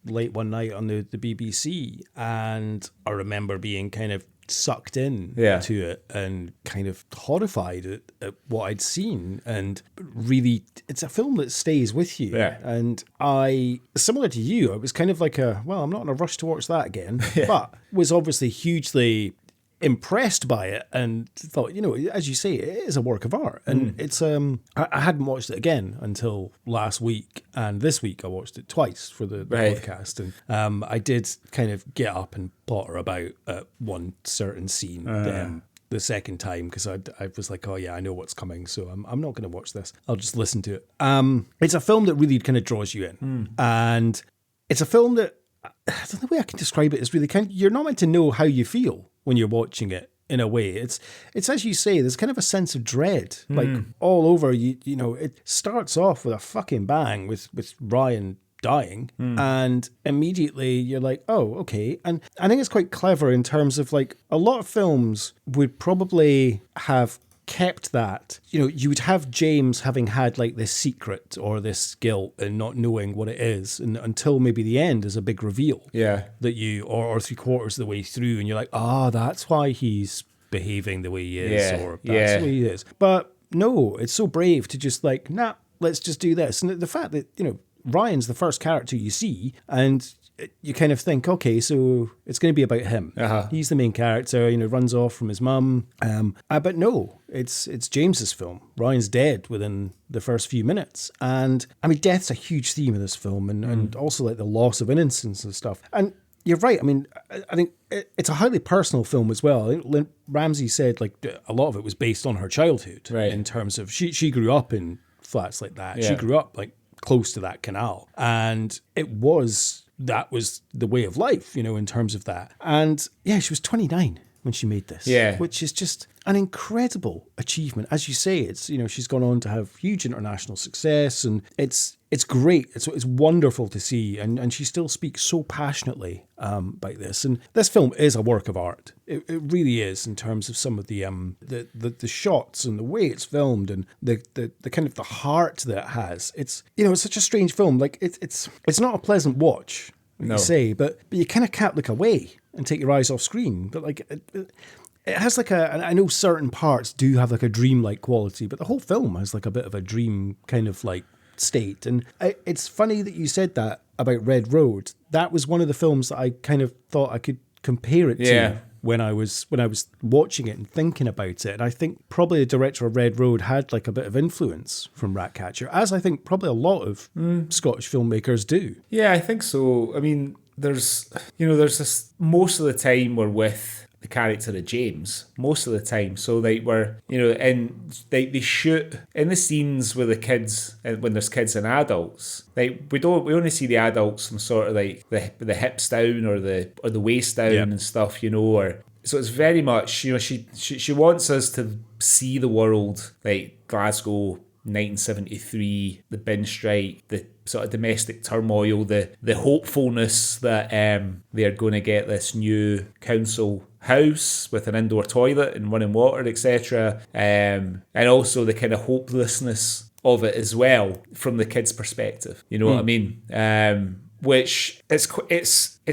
late one night on the BBC. And I remember being kind of sucked in to it and kind of horrified at what I'd seen, and really it's a film that stays with you. And I, similar to you, I was kind of like I'm not in a rush to watch that again, but was obviously hugely impressed by it and thought, you know, as you say, it is a work of art. And it's I hadn't watched it again until last week, and this week I watched it twice for the podcast, and I did kind of get up and potter about at one certain scene the second time because I was like, oh yeah, I know what's coming, so I'm not going to watch this, I'll just listen to it. It's a film that really kind of draws you in, and it's a film that the way I can describe it is really you're not meant to know how you feel when you're watching it. In a way, it's as you say, there's kind of a sense of dread, like all over you. You know, it starts off with a fucking bang with Ryan dying, and immediately you're like, oh, okay. And I think it's quite clever in terms of like a lot of films would probably have kept that. You know, you would have James having had like this secret or this guilt and not knowing what it is, and until maybe the end is a big reveal. Yeah. That you, or 3/4 of the way through, and you're like, that's why he's behaving the way he is, or that's the way he is. But no, it's so brave to just like, nah, let's just do this. And the fact that, you know, Ryan's the first character you see, and you kind of think, okay, so it's going to be about him. He's the main character, you know, runs off from his mum. But no, it's James's film. Ryan's dead within the first few minutes. And I mean, death's a huge theme of this film, and also like the loss of innocence and stuff. And you're right. I mean, I think it's a highly personal film as well. I think Lynne Ramsay said like a lot of it was based on her childhood, right? In terms of she grew up in flats like that. Yeah. She grew up like close to that canal, and that was the way of life, you know, in terms of that. And yeah, she was 29 when she made this, which is just an incredible achievement. As you say, it's, you know, she's gone on to have huge international success, and it's great. It's wonderful to see, and she still speaks so passionately about this. And this film is a work of art. It really is, in terms of some of the shots and the way it's filmed, and the kind of the heart that it has. It's, you know, it's such a strange film. Like it's not a pleasant watch, you say, but you kind of can't look away and take your eyes off screen. But like it has like I know certain parts do have like a dreamlike quality, but the whole film has like a bit of a dream kind of like state. And it's funny that you said that about Red Road. That was one of the films that I kind of thought I could compare it to when I was watching it and thinking about it. And I think probably the director of Red Road had like a bit of influence from Ratcatcher, as I think probably a lot of Scottish filmmakers do. Yeah, I think so. I mean, there's this, most of the time we're with the character of James, most of the time. So like we're, you know, and they shoot in the scenes with the kids, when there's kids and adults, like we only see the adults from sort of like the hips down or the waist down and stuff, you know, or so it's very much, you know, she wants us to see the world like Glasgow 1973, the bin strike, the sort of domestic turmoil, the hopefulness that they're going to get this new council house with an indoor toilet and running water, etc. And also the kind of hopelessness of it as well from the kids' perspective. You know what I mean? Which it's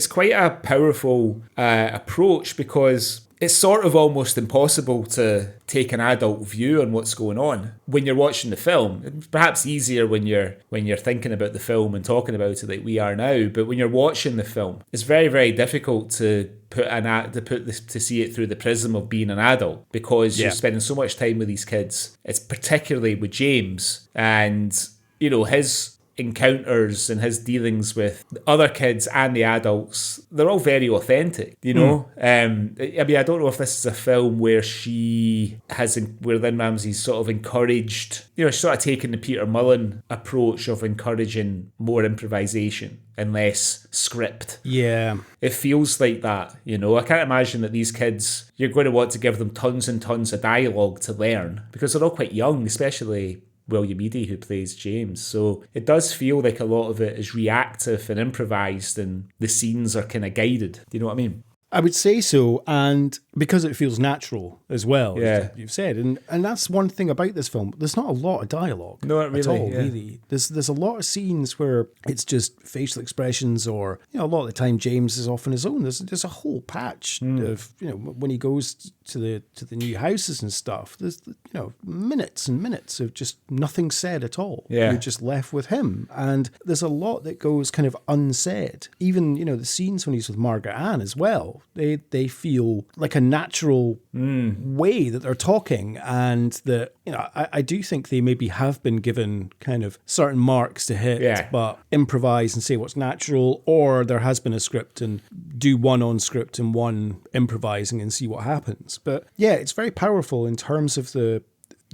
quite a powerful approach, because it's sort of almost impossible to take an adult view on what's going on when you're watching the film. It's perhaps easier when you're thinking about the film and talking about it like we are now, but when you're watching the film, it's very, very difficult to see it through the prism of being an adult, because you're spending so much time with these kids. It's particularly with James, and you know, his encounters and his dealings with the other kids and the adults, they're all very authentic, you know. I mean, I don't know if this is a film where where Lynne Ramsay's sort of encouraged, you know, sort of taking the Peter Mullen approach of encouraging more improvisation and less script. Yeah. It feels like that, you know. I can't imagine that these kids, you're going to want to give them tons and tons of dialogue to learn, because they're all quite young, especially William Eady, who plays James. So it does feel like a lot of it is reactive and improvised, and the scenes are kind of guided. Do you know what I mean? I would say so, and because it feels natural as well, as you've said, and that's one thing about this film. There's not a lot of dialogue, not really, at all. Really, there's a lot of scenes where it's just facial expressions, or you know, a lot of the time James is off on his own. There's a whole patch of, you know, when he goes to the new houses and stuff. There's, you know, minutes and minutes of just nothing said at all. Yeah, you're just left with him, and there's a lot that goes kind of unsaid. Even, you know, the scenes when he's with Margaret Ann as well. They feel like a natural way that they're talking, and that, you know, I do think they maybe have been given kind of certain marks to hit, but improvise and say what's natural, or there has been a script and do one on script and one improvising and see what happens. But yeah, it's very powerful in terms of the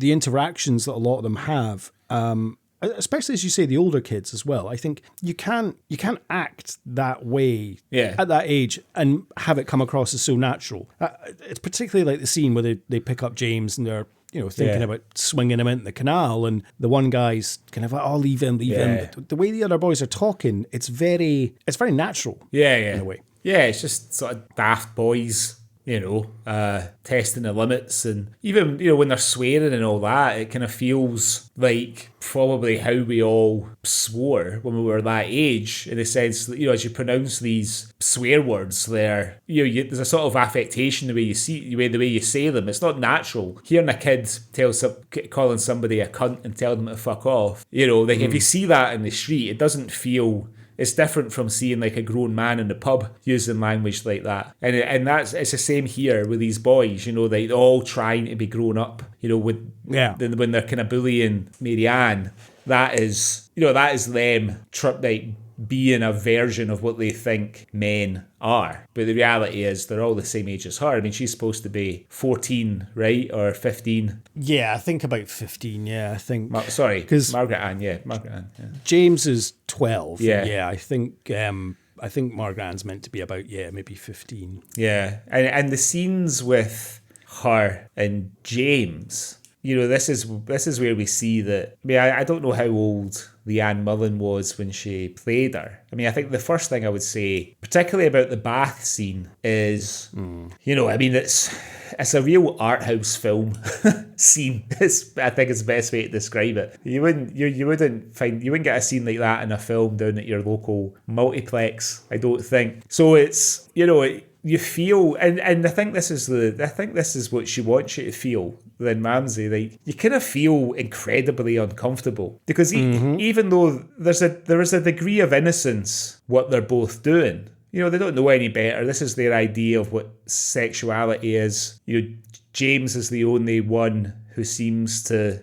interactions that a lot of them have. especially as you say, the older kids as well. I think you can't act that way at that age and have it come across as so natural. It's particularly like the scene where they pick up James and they're thinking about swinging him into the canal, and the one guy's kind of like, "Oh, leave him." But the way the other boys are talking, it's very natural. In a way. Yeah, it's just sort of daft boys, testing the limits, and even when they're swearing and all that, it kind of feels like probably how we all swore when we were that age, in the sense that as you pronounce these swear words, there's a sort of affectation the way you say them. It's not natural. Hearing a kid calling somebody a cunt and telling them to fuck off, if you see that in the street, it doesn't feel. It's different from seeing like a grown man in the pub using language like that, and it's the same here with these boys. They're all trying to be grown up. When they're kind of bullying Marianne, that is them being a version of what they think men are. But the reality is they're all the same age as her. I mean, she's supposed to be 14, right? Or 15. Yeah, I think about 15, I think. Because Margaret Ann, Yeah. James is 12. Yeah. I think Margaret Ann's meant to be about, maybe 15. Yeah, and the scenes with her and James, this is where we see that. I mean, I don't know how old Leanne Mullen was when she played her. I mean, I think the first thing I would say, particularly about the bath scene, is, I mean, it's a real art house film scene. I think it's the best way to describe it. You wouldn't get a scene like that in a film down at your local multiplex, I don't think. So it's, you feel, and I think this is what she wants you to feel, Lynne Ramsay. Like, you kind of feel incredibly uncomfortable because even though there is a degree of innocence what they're both doing, they don't know any better. This is their idea of what sexuality is. James is the only one who seems to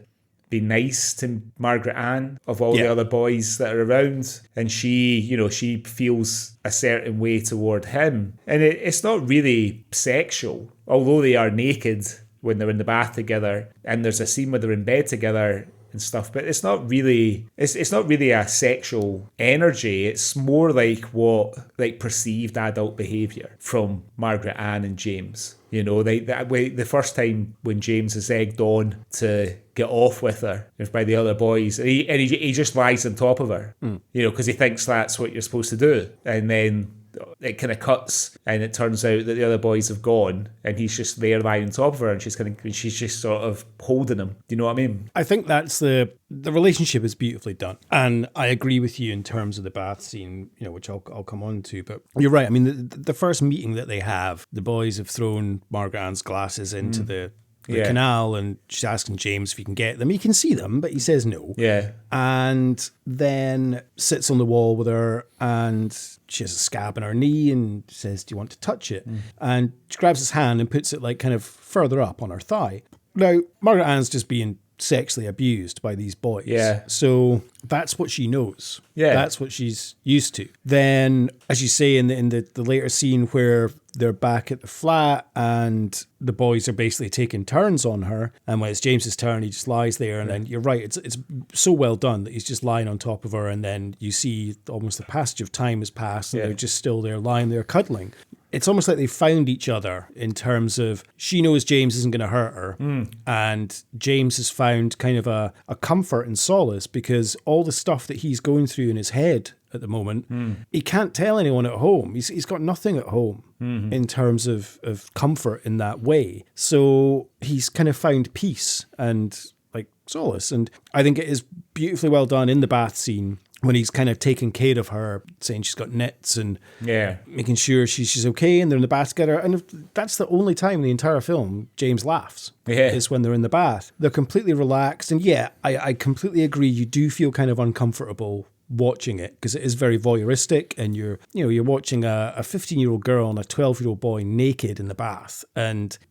be nice to Margaret Ann of all the other boys that are around, and she feels a certain way toward him, and it's not really sexual, although they are naked when they're in the bath together, and there's a scene where they're in bed together and stuff, but it's not really a sexual energy. It's more like perceived adult behaviour from Margaret Ann and James. The first time when James is egged on to get off with her by the other boys, and he just lies on top of her, because he thinks that's what you're supposed to do, and then it kind of cuts, and it turns out that the other boys have gone, and he's just there lying on top of her, and she's just sort of holding him. Do you know what I mean? I think that's the relationship is beautifully done, and I agree with you in terms of the bath scene, which I'll come on to. But you're right. I mean, the first meeting that they have, the boys have thrown Margaret Ann's glasses into the canal, and she's asking James if he can get them. He can see them, but he says no. Yeah. And then sits on the wall with her, and she has a scab on her knee and says, "Do you want to touch it?" And she grabs his hand and puts it like kind of further up on her thigh. Now, Margaret Ann's just being sexually abused by these boys. Yeah. So that's what she knows. Yeah. That's what she's used to. Then, as you say, in the later scene where they're back at the flat and the boys are basically taking turns on her, and when it's James's turn, he just lies there, and then you're right, it's so well done that he's just lying on top of her, and then you see almost the passage of time has passed, and they're just still there lying there cuddling. It's almost like they found each other in terms of she knows James isn't going to hurt her, and James has found kind of a comfort and solace because all the stuff that he's going through in his head at the moment, he can't tell anyone at home. He's got nothing at home in terms of comfort in that way. So he's kind of found peace and like solace. And I think it is beautifully well done in the bath scene when he's kind of taking care of her, saying she's got nits and making sure she's okay, and they're in the bath together. And that's the only time in the entire film James laughs, is when they're in the bath. They're completely relaxed. And I completely agree. You do feel kind of uncomfortable watching it because it is very voyeuristic, and you're watching a 15-year-old girl and a 12-year-old boy naked in the bath,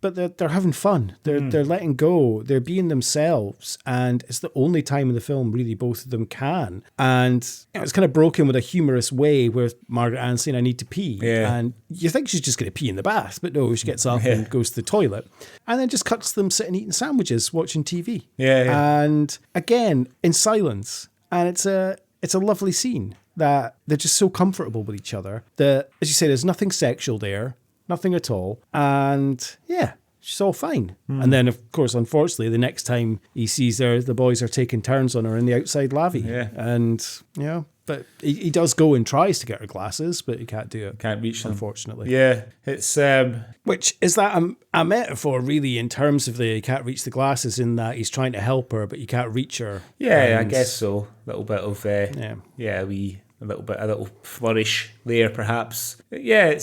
but they're having fun. They're letting go. They're being themselves, and it's the only time in the film really both of them can. And it's kind of broken with a humorous way where Margaret Ann's saying, "I need to pee," and you think she's just going to pee in the bath, but no, she gets up and goes to the toilet, and then just cuts them sitting eating sandwiches, watching TV. And again, in silence. And it's a lovely scene that they're just so comfortable with each other that, as you say, there's nothing sexual there, nothing at all. And yeah, she's all fine. And then, of course, unfortunately, the next time he sees her, the boys are taking turns on her in the outside lavvy. Yeah. And, but he does go and tries to get her glasses, but he can't do it. Can't reach them, unfortunately. Yeah, it's Which is that a metaphor, really, in terms of he can't reach the glasses, in that he's trying to help her, but you can't reach her. yeah, I guess so. A little bit of a little flourish there, perhaps. Yeah,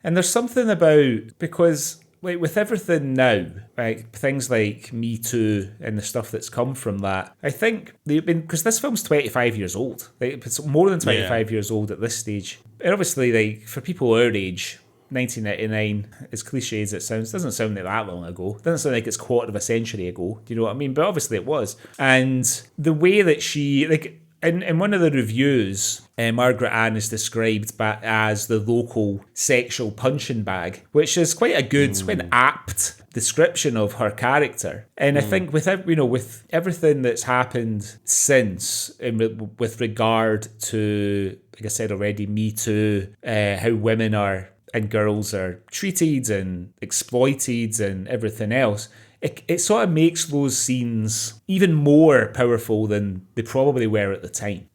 and there's something about, because like with everything now, like things like Me Too and the stuff that's come from that, I think they've been, because this film's 25 years old. Like, it's more than 25 years old at this stage. And obviously, like for people our age, 1999, as cliche as it sounds, doesn't sound like that long ago. Doesn't sound like it's quarter of a century ago. Do you know what I mean? But obviously it was. And the way that she, like, in one of the reviews, Margaret Ann is described as the local sexual punching bag, which is quite a good, quite an apt description of her character. And I think with everything that's happened since, with regard to, like I said already, Me Too, how women are and girls are treated and exploited and everything else, it sort of makes those scenes even more powerful than they probably were at the time.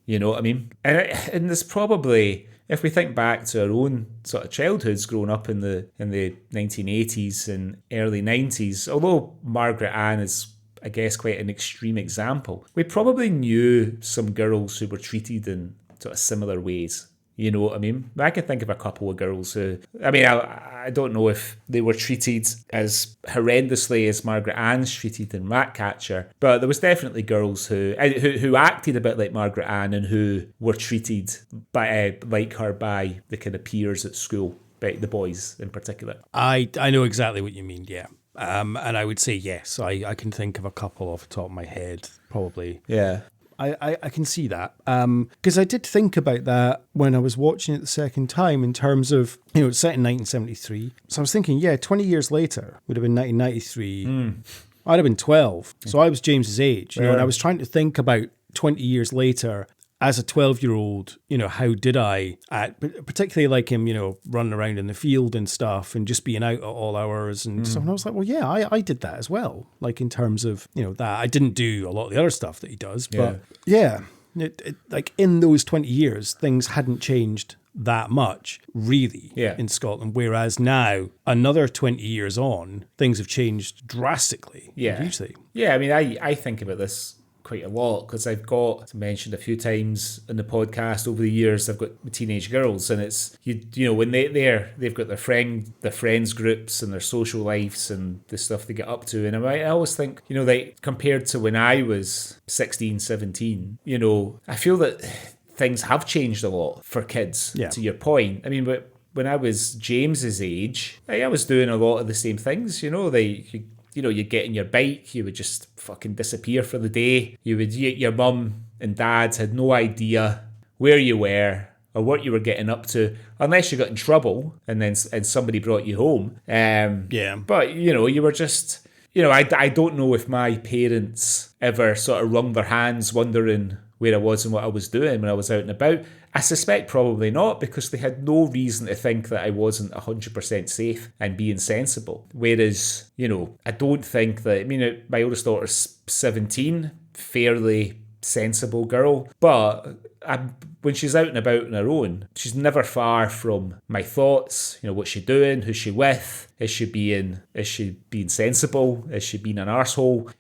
You know what I mean? And there's probably, if we think back to our own sort of childhoods growing up in the 1980s and early 90s, although Margaret Ann is, I guess, quite an extreme example, we probably knew some girls who were treated in sort of similar ways. You know what I mean? I can think of a couple of girls who, I mean, I don't know if they were treated as horrendously as Margaret Ann's treated in Ratcatcher, but there was definitely girls who acted a bit like Margaret Ann and who were treated like her by the kind of peers at school, by the boys in particular. I know exactly what you mean, yeah. And I would say yes. I can think of a couple off the top of my head, probably. Yeah. I can see that. Because I did think about that when I was watching it the second time, in terms of, it's set in 1973. So I was thinking, 20 years later, would have been 1993. I'd have been 12. So I was James's age, and I was trying to think about 20 years later, as a 12-year-old, how did I act, particularly like him, running around in the field and stuff and just being out at all hours and stuff. And I was like, well, yeah, I did that as well. Like in terms of, that I didn't do a lot of the other stuff that he does. But like in those 20 years, things hadn't changed that much, really, in Scotland. Whereas now, another 20 years on, things have changed drastically. Hugely. Yeah, I mean, I think about this quite a lot, because I've got mentioned a few times in the podcast over the years, I've got teenage girls, and it's when they've got their friends groups and their social lives and the stuff they get up to, and I always think, like compared to when I was 16, 17, I feel that things have changed a lot for kids. To your point, I mean, but when I was James's age, I was doing a lot of the same things. You'd get in your bike, you would just fucking disappear for the day. Your mum and dad had no idea where you were or what you were getting up to, unless you got in trouble and somebody brought you home. But you were just, I don't know if my parents ever sort of wrung their hands wondering where I was and what I was doing when I was out and about. I suspect probably not, because they had no reason to think that I wasn't 100% safe and being sensible. Whereas, I don't think that, my oldest daughter's 17, fairly sensible girl, but when she's out and about on her own, she's never far from my thoughts. What's she doing? Who's she with? Is she being sensible? Is she being an arsehole?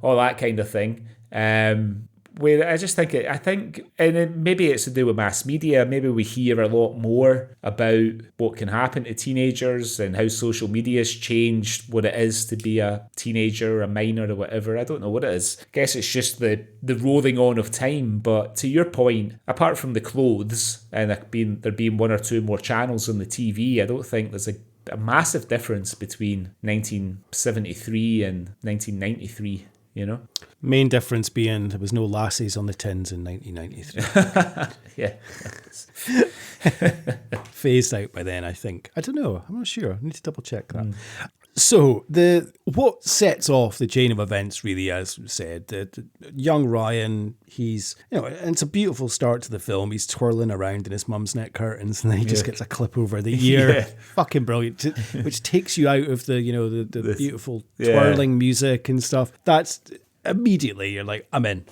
All that kind of thing. Where I just think, and maybe it's to do with mass media, maybe we hear a lot more about what can happen to teenagers and how social media has changed what it is to be a teenager or a minor or whatever. I don't know what it is. I guess it's just the rolling on of time. But to your point, apart from the clothes and there being one or two more channels on the TV, I don't think there's a massive difference between 1973 and 1993. Main difference being there was no lassies on the tins in 1993. Yeah. Phased out by then, I think. I don't know. I'm not sure. I need to double check that. So what sets off the chain of events, really, as we said, the young Ryan, he's, and it's a beautiful start to the film. He's twirling around in his mum's neck curtains, and then he just gets a clip over the ear. Yeah. Fucking brilliant, which takes you out of the beautiful twirling music and stuff. That's immediately you're like, I'm in.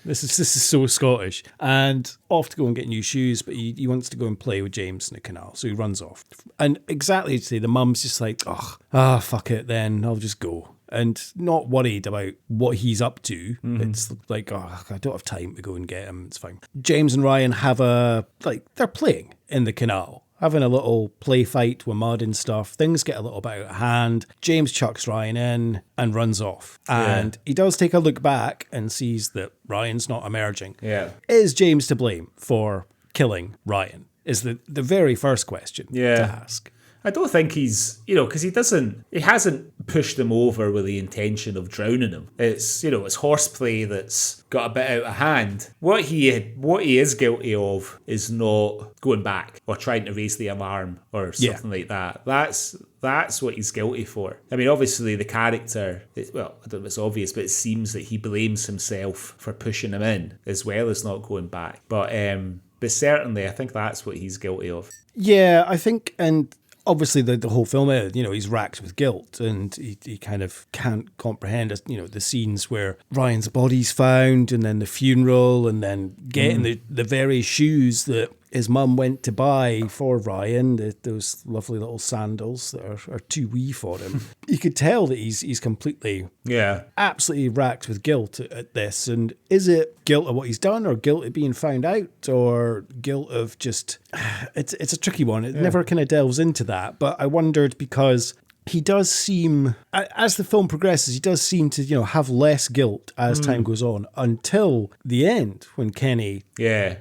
This is so Scottish. And off to go and get new shoes, but he wants to go and play with James in the canal, so he runs off. And exactly today, the mum's just like, fuck it then, I'll just go. And not worried about what he's up to. It's like, I don't have time to go and get him, it's fine. James and Ryan have they're playing in the canal, having a little play fight with mud and stuff. Things get a little bit out of hand. James chucks Ryan in and runs off. And he does take a look back and sees that Ryan's not emerging. Yeah. Is James to blame for killing Ryan? Is the very first question to ask. I don't think he's, because he hasn't pushed him over with the intention of drowning him. It's, it's horseplay that's got a bit out of hand. What he is guilty of is not going back or trying to raise the alarm or something like that. That's what he's guilty for. I mean, obviously the character, I don't know if it's obvious, but it seems that he blames himself for pushing him in as well as not going back. But certainly I think that's what he's guilty of. Yeah, I think, and obviously the whole film, he's racked with guilt, and he kind of can't comprehend, the scenes where Ryan's body's found, and then the funeral, and then getting the very shoes that his mum went to buy for Ryan, those lovely little sandals that are too wee for him. You could tell that he's completely, absolutely racked with guilt at this. And is it guilt of what he's done, or guilt of being found out, or guilt of just... It's a tricky one. It never kind of delves into that. But I wondered, because he does seem, as the film progresses, he does seem to, have less guilt as time goes on, until the end, when Kenny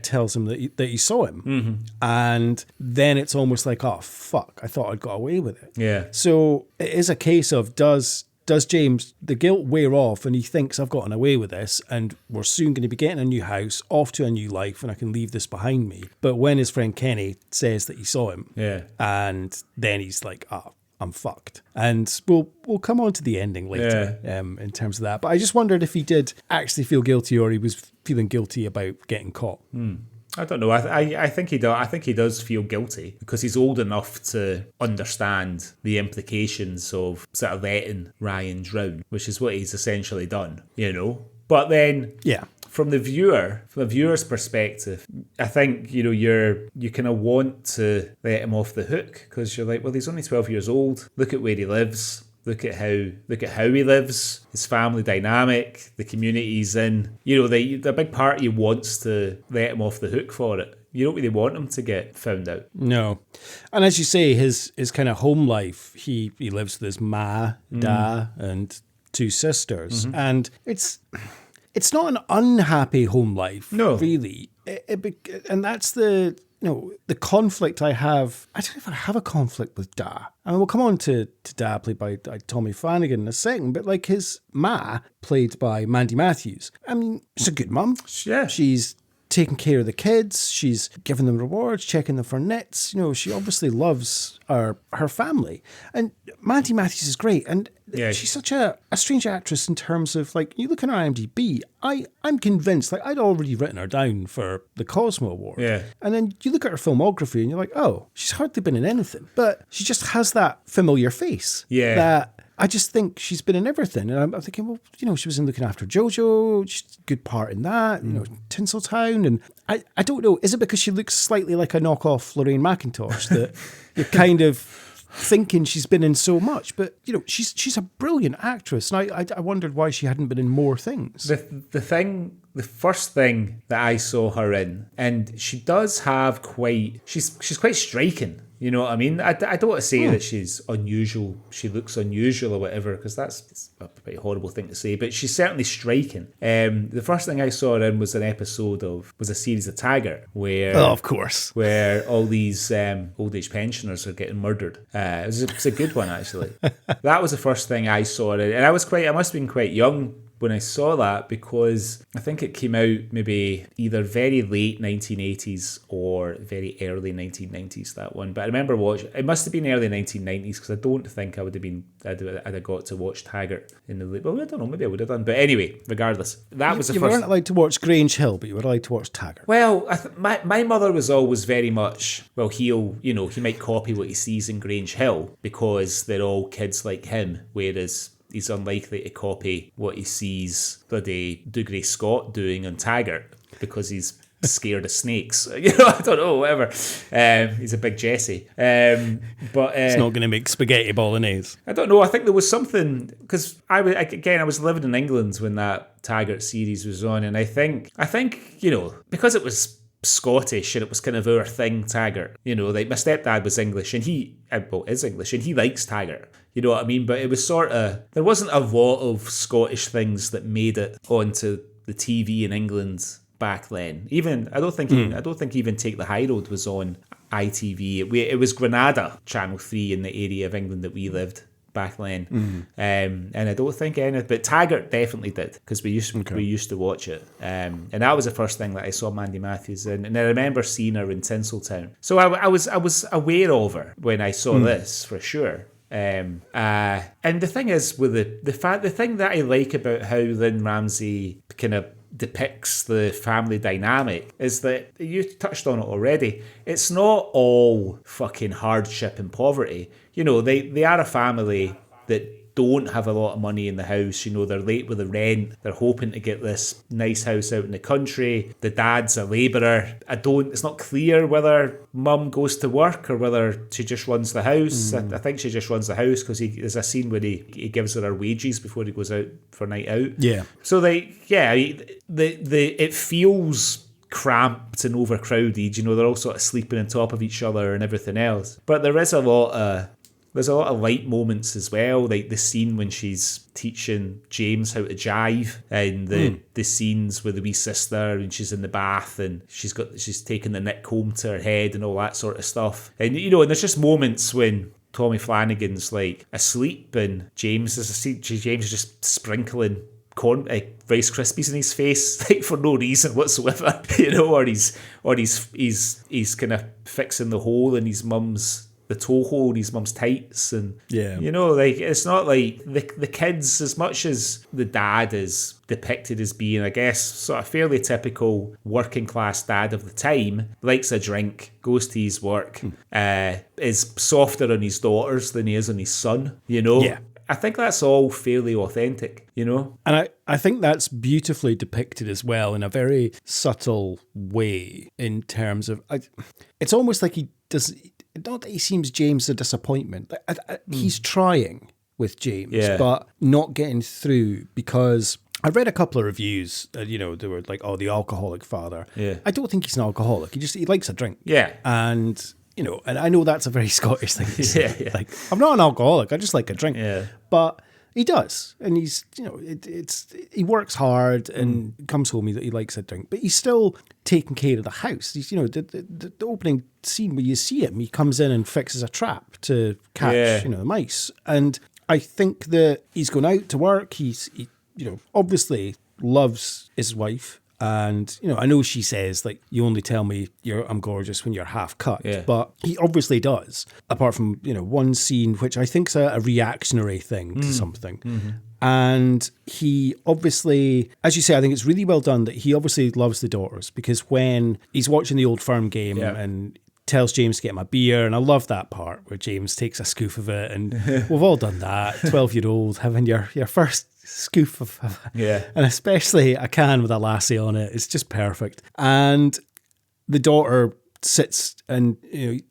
tells him that he saw him. Mm-hmm. And then it's almost like, oh, fuck, I thought I'd got away with it. Yeah. So it is a case of, does James, the guilt wear off, and he thinks, I've gotten away with this, and we're soon going to be getting a new house, off to a new life, and I can leave this behind me. But when his friend Kenny says that he saw him, and then he's like, I'm fucked. And we'll come on to the ending later in terms of that. But I just wondered if he did actually feel guilty, or he was feeling guilty about getting caught. I don't know. I think he does. I think he does feel guilty because he's old enough to understand the implications of sort of letting Ryan drown, which is what he's essentially done, But then, from the viewer's perspective, I think you kind of want to let him off the hook, because you're like, well, he's only 12 years old. Look at where he lives. Look at how he lives. His family dynamic, the community he's in. The big part of you wants to let him off the hook for it. You don't really want him to get found out. No. And as you say, his kind of home life, he lives with his ma, da, and two sisters, and it's not an unhappy home life, really. And that's the conflict I have. I don't know if I have a conflict with Da. I mean, we'll come on to Da, played by Tommy Flanagan, in a second, but like his ma, played by Mandy Matthews. I mean, she's a good mum. Yeah. She's taking care of the kids. She's giving them rewards, checking them for nets. She obviously loves her family. And Mandy Matthews is great. And she's such a strange actress in terms of, like, you look at her IMDb, I'm convinced, like, I'd already written her down for the Cosmo Award. Yeah. And then you look at her filmography and you're like, oh, she's hardly been in anything. But she just has that familiar face. Yeah. That I just think she's been in everything. And I'm thinking, well, she was in Looking After Jojo. She's a good part in that. Tinseltown. And I don't know. Is it because she looks slightly like a knockoff Lorraine McIntosh that you're kind of thinking she's been in so much? But, she's a brilliant actress. And I wondered why she hadn't been in more things. The first thing that I saw her in, and she does have she's quite striking. You know what I mean? I don't want to say that she's unusual, she looks unusual or whatever, because that's a pretty horrible thing to say, but she's certainly striking. The first thing I saw her in was a series of Taggart, where... Oh, of course. Where all these old age pensioners are getting murdered. It was a good one, actually. That was the first thing I saw her in, and I must have been quite young when I saw that, because I think it came out maybe either very late 1980s or very early 1990s, that one. But I remember watching, it must have been early 1990s, because I don't think I would have been, I'd have got to watch Taggart in the late, well, I don't know, maybe I would have done. But anyway, regardless, that was the you first. weren't allowed to watch Grange Hill, but you were allowed to watch Taggart. Well, my mother was always very much, well, he might copy what he sees in Grange Hill because they're all kids like him, whereas he's unlikely to copy what he sees bloody Dougray Scott doing on Taggart because he's scared of snakes. I don't know, whatever. He's a big Jesse. But it's not going to make spaghetti bolognese. I don't know. I think there was something, because I was living in England when that Taggart series was on, and I think because it was Scottish and it was kind of our thing, Taggart. Like my stepdad was English and is English and he likes Taggart. You know what I mean? But it was there wasn't a lot of Scottish things that made it onto the TV in England back then. Even I don't think even Take the High Road was on ITV. It was Granada, Channel 3 in the area of England that we lived back then. And I don't think but Taggart definitely did, because we used to watch it. And that was the first thing that I saw Mandy Matthews in. And I remember seeing her in Tinseltown. So I was aware of her when I saw this, for sure. And the thing is, with the thing that I like about how Lynne Ramsay kind of depicts the family dynamic is that, you touched on it already, it's not all fucking hardship and poverty. They are a family that don't have a lot of money in the house. They're late with the rent. They're hoping to get this nice house out in the country. The dad's a labourer. It's not clear whether mum goes to work or whether she just runs the house. I think she just runs the house, because there's a scene where he gives her wages before he goes out for night out. Yeah. So it feels cramped and overcrowded. They're all sort of sleeping on top of each other and everything else. But there's a lot of light moments as well, like the scene when she's teaching James how to jive, and the scenes with the wee sister when she's in the bath and she's taking the knit comb to her head and all that sort of stuff. And and there's just moments when Tommy Flanagan's like asleep and James is just sprinkling Rice Krispies in his face, like for no reason whatsoever, or he's kind of fixing the hole in the toe hole in his mum's tights, and it's not like the kids, as much as the dad is depicted as being, I guess, sort of fairly typical working class dad of the time, likes a drink, goes to his work, is softer on his daughters than he is on his son. I think that's all fairly authentic, And I think that's beautifully depicted as well, in a very subtle way, in terms of, it's almost like he does. Not that he seems James a disappointment. He's trying with James, but not getting through, because I read a couple of reviews. They were like, "Oh, the alcoholic father." Yeah, I don't think he's an alcoholic. He likes a drink. Yeah, and and I know that's a very Scottish thing to say. Yeah. Like, I'm not an alcoholic. I just like a drink. Yeah, but he does, and he's he works hard and comes home. He likes a drink, but he's still taking care of the house. He's the opening scene where you see him, he comes in and fixes a trap to catch the mice, and I think that he's going out to work. He obviously loves his wife. And, I know she says, like, you only tell me I'm gorgeous when you're half cut. Yeah. But he obviously does, apart from, one scene, which I think's a reactionary thing to something. Mm-hmm. And he obviously, as you say, I think it's really well done that he obviously loves the daughters, because when he's watching the Old Firm game and tells James to get him a beer, and I love that part where James takes a scoop of it, and we've all done that, 12-year-old having your first scoop of and especially a can with a lassie on it. It's just perfect. And the daughter sits and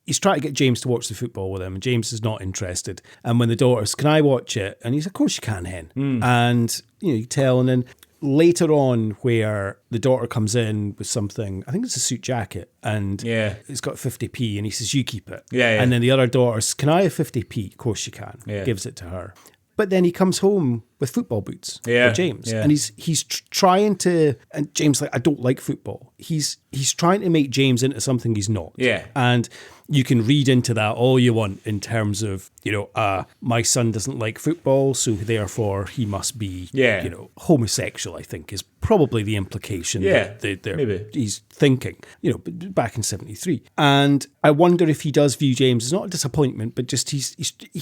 he's trying to get James to watch the football with him, and James is not interested. And when the daughter says, "Can I watch it?" and he's, "Of course you can, hen." And you tell, and then later on, where the daughter comes in with something, I think it's a suit jacket, and it's got 50p, and he says, "You keep it." And then the other daughter says, "Can I have 50p?" "Of course you can." Gives it to her. But then he comes home with football boots Yeah, for James. yeah. And he's trying to, and James like, I don't like football. He's trying to make James into something he's not. Yeah. And you can read into that all you want in terms of, my son doesn't like football, so therefore he must be, homosexual, I think, is probably the implication that maybe. he's thinking, back in 73. And I wonder if he does view James as not a disappointment, but just he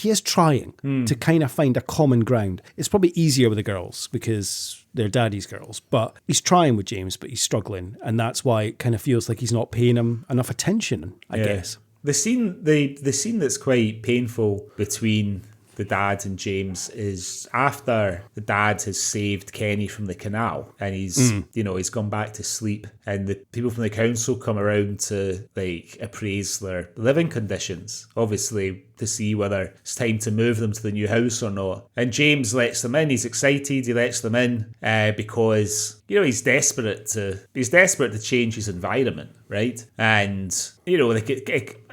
is trying to kind of find a common ground. It's probably easier with the girls because they're daddy's girls, but he's trying with James, but he's struggling. And that's why it kind of feels like he's not paying him enough attention, I guess. The scene that's quite painful between the dad and James is after the dad has saved Kenny from the canal and he's gone back to sleep, and the people from the council come around to like appraise their living conditions, obviously to see whether it's time to move them to the new house or not. And James lets them in. He's excited. He lets them in because he's desperate to change his environment, right? And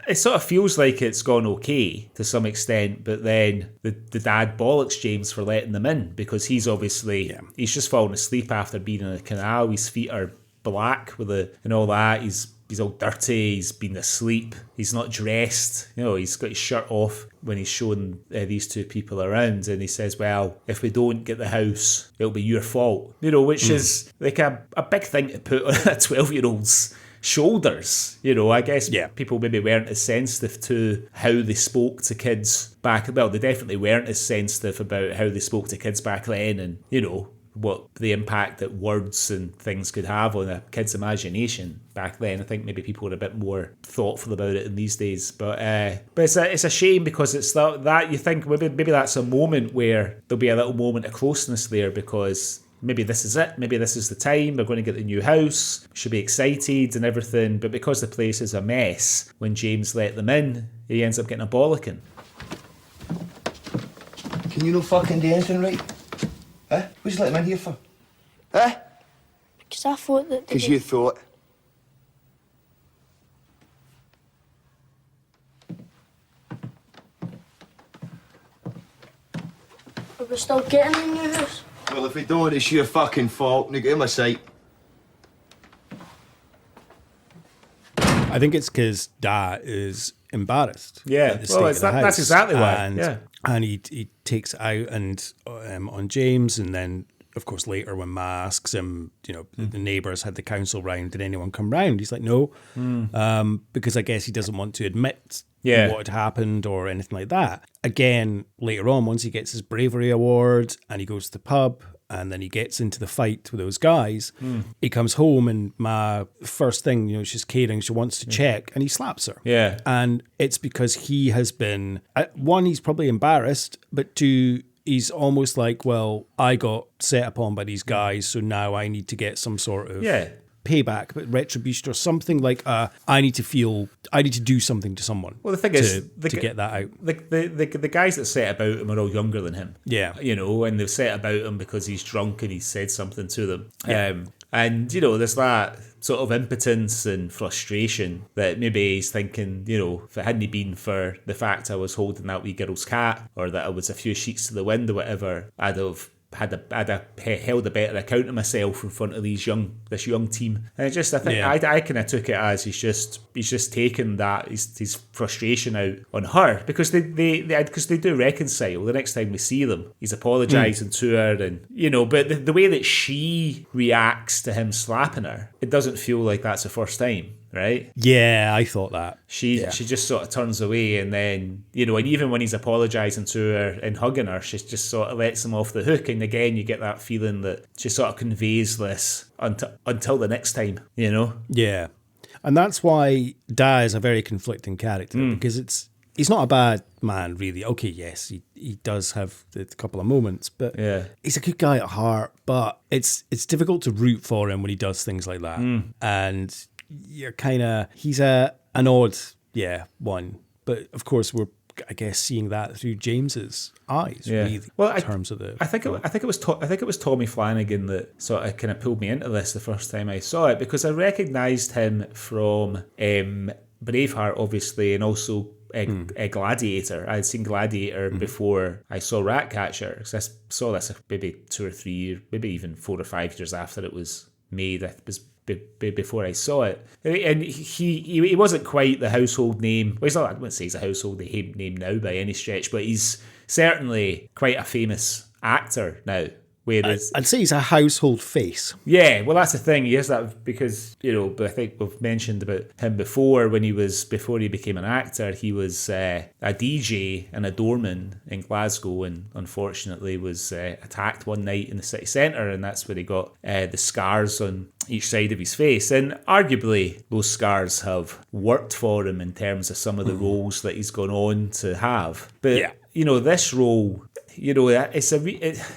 it sort of feels like it's gone okay to some extent, but then the dad bollocks James for letting them in because he's obviously he's just fallen asleep after being in a canal. His feet are black and all that. He's all dirty. He's been asleep. He's not dressed. He's got his shirt off when he's showing these two people around, and he says, "Well, if we don't get the house, it'll be your fault." Which is like a big thing to put on a 12-year-old's shoulders. I guess people maybe weren't as sensitive to how they spoke to kids back. Well, they definitely weren't as sensitive about how they spoke to kids back then, and what the impact that words and things could have on a kid's imagination back then. I think maybe people were a bit more thoughtful about it in these days, but it's a shame because it's that you think maybe that's a moment where there'll be a little moment of closeness there because maybe this is it. Maybe this is the time. We're going to get the new house. We should be excited and everything. But because the place is a mess, when James let them in, he ends up getting a bollocking. Can you no fucking do anything right? Huh? What'd you let him in here for? Huh? Because I thought that... Because you thought... Are we still getting a new house? Well, if we don't, it's your fucking fault. Now get in my sight. I think it's because Dad is embarrassed. Yeah, well, that's exactly why. And he takes it out and on James, and then of course later when Ma asks him, the neighbours had the council round, did anyone come round? He's like, no, because I guess he doesn't want to admit what had happened or anything like that. Again, later on, once he gets his bravery award and he goes to the pub and then he gets into the fight with those guys, he comes home and Ma, first thing, she's caring, she wants to check, and he slaps her. Yeah. And it's because he has been, one, he's probably embarrassed, but two, he's almost like, well, I got set upon by these guys, so now I need to get some sort of payback, but retribution or something like, I need to do something to someone. Well, the thing is, to get that out. The guys that set about him are all younger than him. Yeah. And they've set about him because he's drunk and he said something to them. Yeah. And, there's that sort of impotence and frustration that maybe he's thinking, if it hadn't been for the fact I was holding that wee girl's cat or that I was a few sheets to the wind or whatever, I'd have held a better account of myself in front of this young team. And I think I kind of took it as he's just taken that his frustration out on her because they do reconcile. The next time we see them, he's apologising to her, and but the way that she reacts to him slapping her, it doesn't feel like that's the first time. Right? Yeah, I thought that. She just sort of turns away, and then, and even when he's apologising to her and hugging her, she just sort of lets him off the hook. And again, you get that feeling that she sort of conveys this until the next time, Yeah. And that's why Da is a very conflicting character, because he's not a bad man, really. Okay, yes, he does have a couple of moments, but he's a good guy at heart. But it's difficult to root for him when he does things like that. And you're he's an odd one, but of course we're seeing that through James's eyes, really. Well, in terms of the, I think it was Tommy Flanagan that sort of kind of pulled me into this the first time I saw it, because I recognised him from Braveheart, obviously, and also Gladiator. I had seen Gladiator before I saw Ratcatcher, because I saw this maybe 2 or 3 years, maybe even 4 or 5 years after it was made. It was before I saw it, and he wasn't quite the household name. Well, he's not. I wouldn't say he's a household name now by any stretch, but he's certainly quite a famous actor now. Whereas I'd say he's a household face. Yeah, well, that's the thing. He is that because, but I think we've mentioned about him before. Before he became an actor, he was a DJ and a doorman in Glasgow, and unfortunately was attacked one night in the city centre, and that's where he got the scars on each side of his face. And arguably, those scars have worked for him in terms of some of the roles that he's gone on to have. But this role,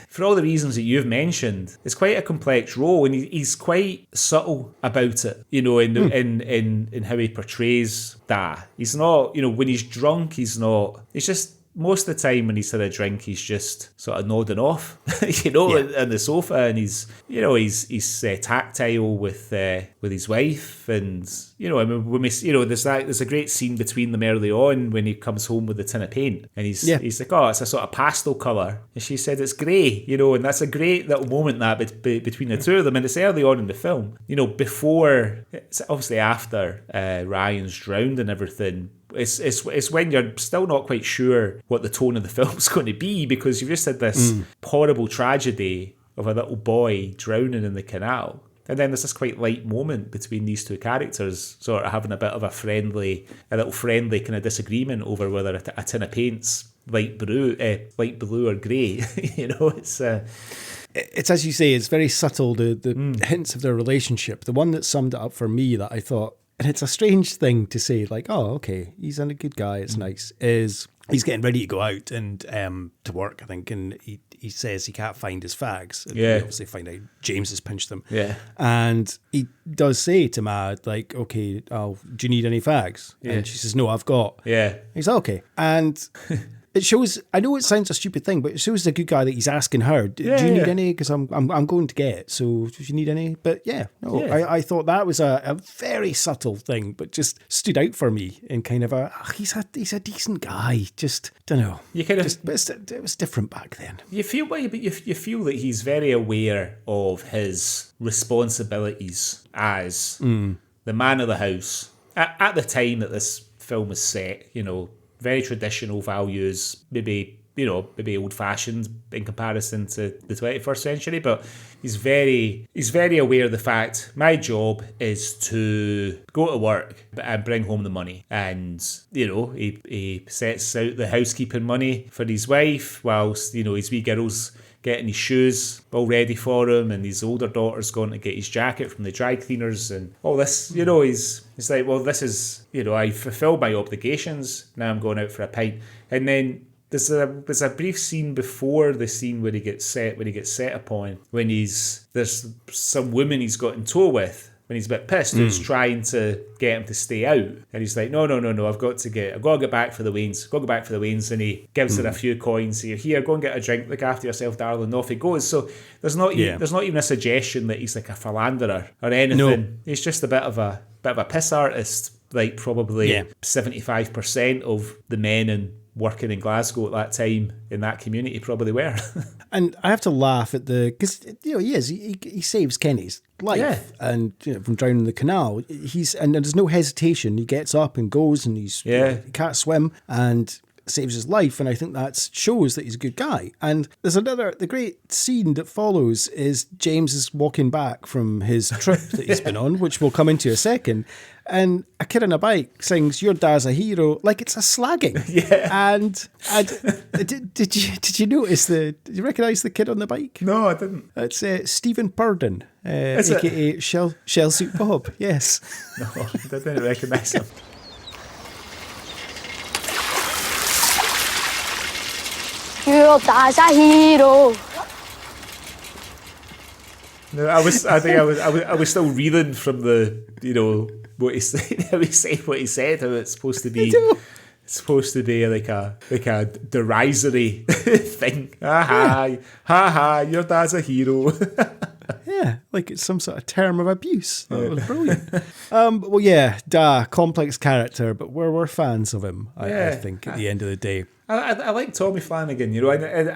for all the reasons that you've mentioned, it's quite a complex role, and he's quite subtle about it. In how he portrays that. He's not, when he's drunk, he's not. It's just most of the time when he's had a drink, he's just sort of nodding off, on the sofa, and he's tactile with his wife, and when we, there's a great scene between them early on when he comes home with a tin of paint, and he's like, oh, it's a sort of pastel colour, and she said it's grey, and that's a great little moment that between the two of them, and it's early on in the film, before, it's obviously after Ryan's drowned and everything. It's when you're still not quite sure what the tone of the film's going to be, because you've just had this horrible tragedy of a little boy drowning in the canal. And then there's this quite light moment between these two characters, sort of having a bit of a little friendly kind of disagreement over whether a tin of paint's light blue or grey. It's as you say, it's very subtle, the hints of their relationship. The one that summed it up for me that I thought, and it's a strange thing to say, like, oh, okay, he's a good guy, it's nice, is he's getting ready to go out and to work, I think, and he says he can't find his fags. And we obviously find out James has pinched them. Yeah. And he does say to Mad, like, okay, do you need any fags? Yeah. And she says, no, I've got. Yeah. He's like, okay. And it shows, I know it sounds a stupid thing, but it shows the good guy that he's asking her, do you need any? Because I'm going to get, so do you need any? But I thought that was a very subtle thing, but just stood out for me in kind of he's a decent guy. Just, don't know. You kind of, it was different back then. You feel that he's very aware of his responsibilities as the man of the house. At the time that this film was set, very traditional values, maybe old-fashioned in comparison to the 21st century, but he's very aware of the fact, my job is to go to work and bring home the money. And, he sets out the housekeeping money for his wife, whilst, his wee girl's getting his shoes all ready for him, and his older daughter's going to get his jacket from the dry cleaners and all this. He's like, well, this is, I fulfilled my obligations, now I'm going out for a pint. And then there's a brief scene before the scene where he gets set upon, when there's some woman he's got in tow with, when he's a bit pissed, who's trying to get him to stay out. And he's like, no, I've got to get back for the wains. And he gives her a few coins. Here, go and get a drink, look after yourself, darling, and off he goes. So there's not even a suggestion that he's like a philanderer or anything. No. He's just a bit of a piss artist, like probably 75% of the men and working in Glasgow at that time in that community probably were. And I have to laugh at because he saves Kenny's life and from drowning in the canal. And there's no hesitation. He gets up and goes, and he can't swim and saves his life, and I think that shows that he's a good guy. And there's the great scene that follows is James is walking back from his trip that he's been on, which we'll come into in a second, and a kid on a bike sings "Your Dad's a Hero" like it's a slagging. Yeah. And did you notice did you recognise the kid on the bike? No, I didn't. It's Stephen Purden, aka Shell Suit Bob. Yes. No, I didn't recognise him. Your dad's a hero. No, I was still reeling from the what he said, how he said, how it's supposed to be. It's supposed to be like a derisory thing. Ha ha, your dad's a hero. Yeah, like it's some sort of term of abuse. That was brilliant. Well, yeah, complex character, but we're fans of him, I think, at the end of the day. I like Tommy Flanagan, you know, and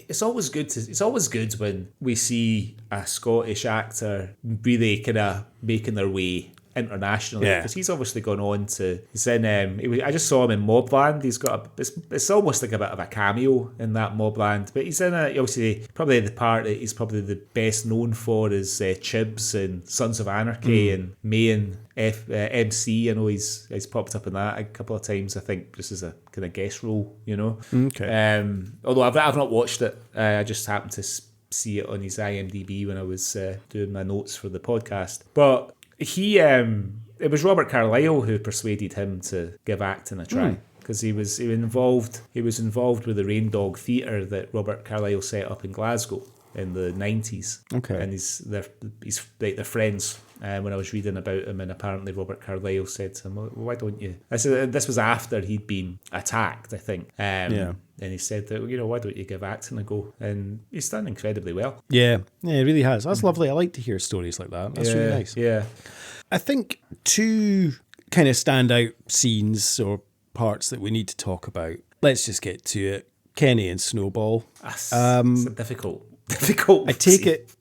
it's always good when we see a Scottish actor really kind of making their way internationally, because he's obviously gone on to. He's in. I just saw him in Mobland. He's got it's almost like a bit of a cameo in that Mobland, but he's in obviously probably the part that he's probably the best known for is Chibs and Sons of Anarchy and main MC. I know he's popped up in that a couple of times. I think just as a kind of guest role, you know. Okay. Although I've not watched it, I just happened to see it on his IMDb when I was doing my notes for the podcast, but. It was Robert Carlyle who persuaded him to give acting a try, because he was involved with the Rain Dog Theatre that Robert Carlyle set up in Glasgow in the 90s. Okay, and he's like they're friends. When I was reading about him, and apparently Robert Carlyle said to him, well, "Why don't you?" I said this was after he'd been attacked, I think. And he said that, you know, why don't you give acting a go? And he's done incredibly well. Yeah, it really has. That's lovely. I like to hear stories like that. That's really nice. Yeah. I think two kind of standout scenes or parts that we need to talk about. Let's just get to it. Kenny and Snowball. It's a difficult. I take it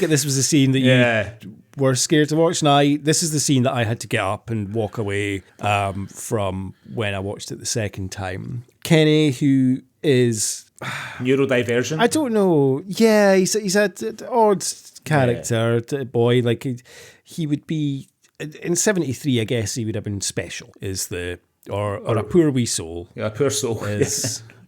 this was a scene that you were scared to watch. And this is the scene that I had to get up and walk away from when I watched it the second time. Kenny, who is neurodivergent. I don't know. Yeah, he's an odd character, boy. Like he would be in '73. I guess he would have been special. Or a poor wee soul. Yeah, a poor soul.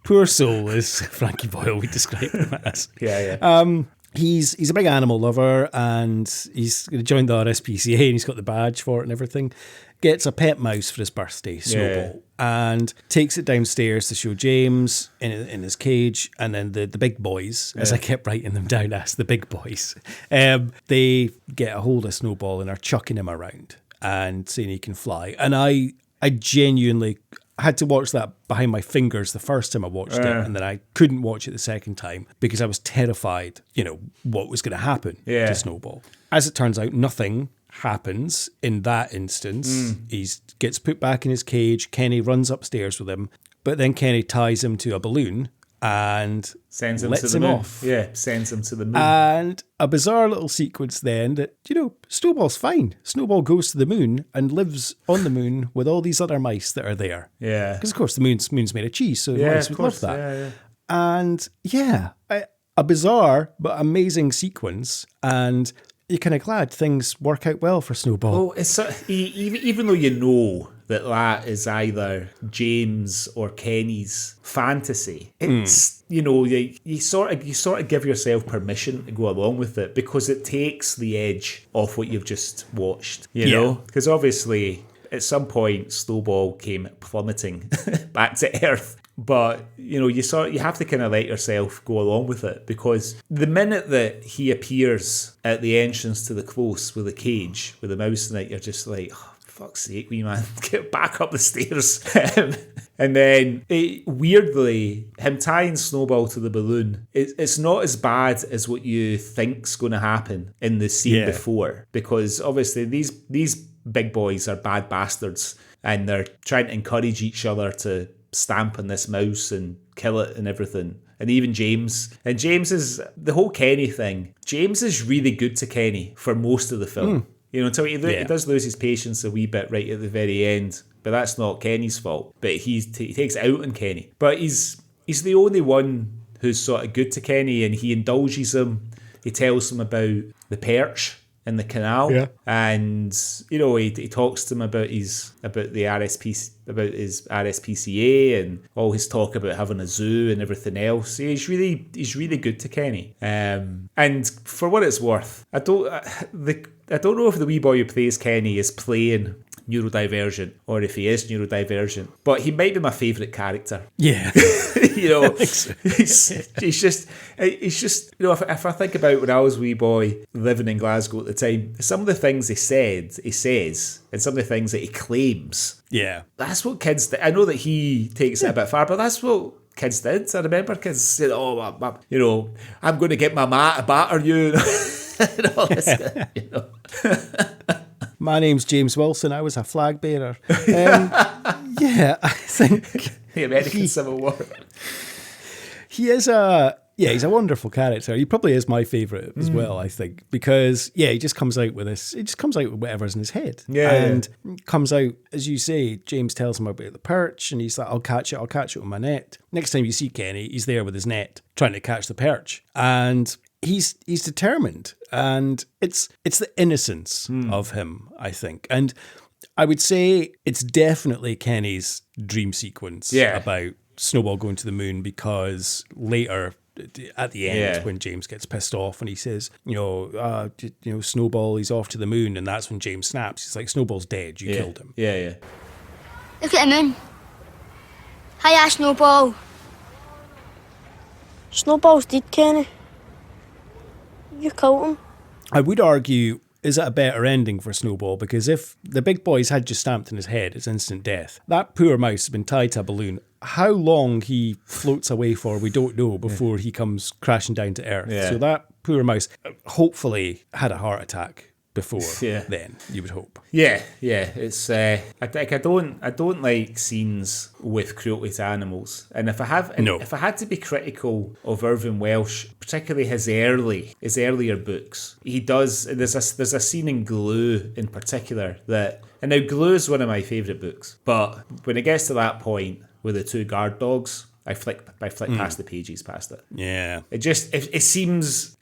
Poor soul is Frankie Boyle would describe him as. Yeah. He's a big animal lover, and he's going to join the RSPCA, and he's got the badge for it and everything. Gets a pet mouse for his birthday, Snowball, and takes it downstairs to show James in his cage, and then the big boys, as I kept writing them down as the big boys, they get a hold of Snowball and are chucking him around and saying he can fly. And I genuinely had to watch that behind my fingers the first time I watched it, and then I couldn't watch it the second time because I was terrified, you know, what was going to happen to Snowball. As it turns out, nothing happens in that instance. He gets put back in his cage. Kenny runs upstairs with him, but then Kenny ties him to a balloon and sends him lets to the him moon. off. Yeah, sends him to the moon. And a bizarre little sequence then that, you know, Snowball's fine. Snowball goes to the moon and lives on the moon with all these other mice that are there. Yeah. Because, of course, the moon's made of cheese, so the mice would love that. Yeah. And, a bizarre but amazing sequence, and you're kind of glad things work out well for Snowball. Well, it's even though you know that is either James or Kenny's fantasy, it's you know you sort of give yourself permission to go along with it because it takes the edge off what you've just watched. You know, because obviously at some point Snowball came plummeting back to Earth. But, you know, you have to kind of let yourself go along with it, because the minute that he appears at the entrance to the close with a cage, with a mouse in it, you're just like, oh, fuck's sake, wee man, get back up the stairs. And then, weirdly, him tying Snowball to the balloon, it's not as bad as what you think's going to happen in the scene before, because obviously these big boys are bad bastards, and they're trying to encourage each other to stamp on this mouse and kill it and everything. And even James. And James is, the whole Kenny thing, James is really good to Kenny for most of the film. You know, until he does lose his patience a wee bit right at the very end. But that's not Kenny's fault. But he takes it out on Kenny. But he's the only one who's sort of good to Kenny, and he indulges him. He tells him about the perch in the canal, and you know he talks to him about his RSPCA and all his talk about having a zoo and everything else. He's really good to Kenny, and for what it's worth, I don't know if the wee boy who plays Kenny is playing neurodivergent or if he is neurodivergent, but he might be my favourite character. Yeah. You know, he's just, you know, if I think about when I was a wee boy living in Glasgow at the time, some of the things he says, and some of the things that he claims. Yeah. That's what kids do. I know that he takes it a bit far, but that's what kids did. I remember kids saying, oh, you know, I'm going to get my ma to batter you. and all this, you know. My name's James Wilson. I was a flag bearer. Yeah, I think The American Civil War. he is he's a wonderful character. He probably is my favourite as well, I think, because he just comes out with this. He just comes out with whatever's in his head, and comes out, as you say. James tells him about the perch, and he's like, "I'll catch it with my net." Next time you see Kenny, he's there with his net trying to catch the perch, and he's determined, and it's the innocence of him, I think, and I would say it's definitely Kenny's dream sequence about Snowball going to the moon, because later at the end when James gets pissed off and he says, Snowball, he's off to the moon, and that's when James snaps. He's like, Snowball's dead, you killed him. Look at the moon. Hiya, Snowball. Snowball's dead, Kenny. You killed him. I would argue, is it a better ending for Snowball? Because if the big boys had just stamped in his head, it's instant death. That poor mouse has been tied to a balloon. How long he floats away for, we don't know, before he comes crashing down to Earth. So that poor mouse hopefully had a heart attack before then, you would hope. It's I don't like scenes with cruelty to animals, and if I had to be critical of Irving Welsh, particularly his earlier books, there's a scene in Glue in particular and now Glue is one of my favourite books, but when it gets to that point with the two guard dogs, I flick past the pages past it. Yeah. It just seems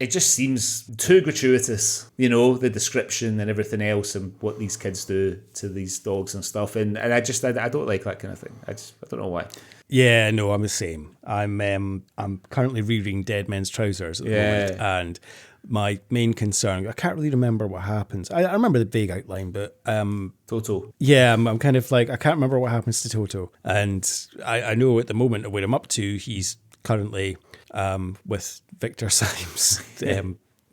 too gratuitous, the description and everything else and what these kids do to these dogs and stuff. And I don't like that kind of thing. I don't know why. Yeah, no, I'm the same. I'm currently reading Dead Men's Trousers at the moment, and my main concern, I can't really remember what happens. I remember the vague outline, but Toto. Yeah, I'm kind of like, I can't remember what happens to Toto. And I know at the moment what I'm up to, he's currently with Victor Symes,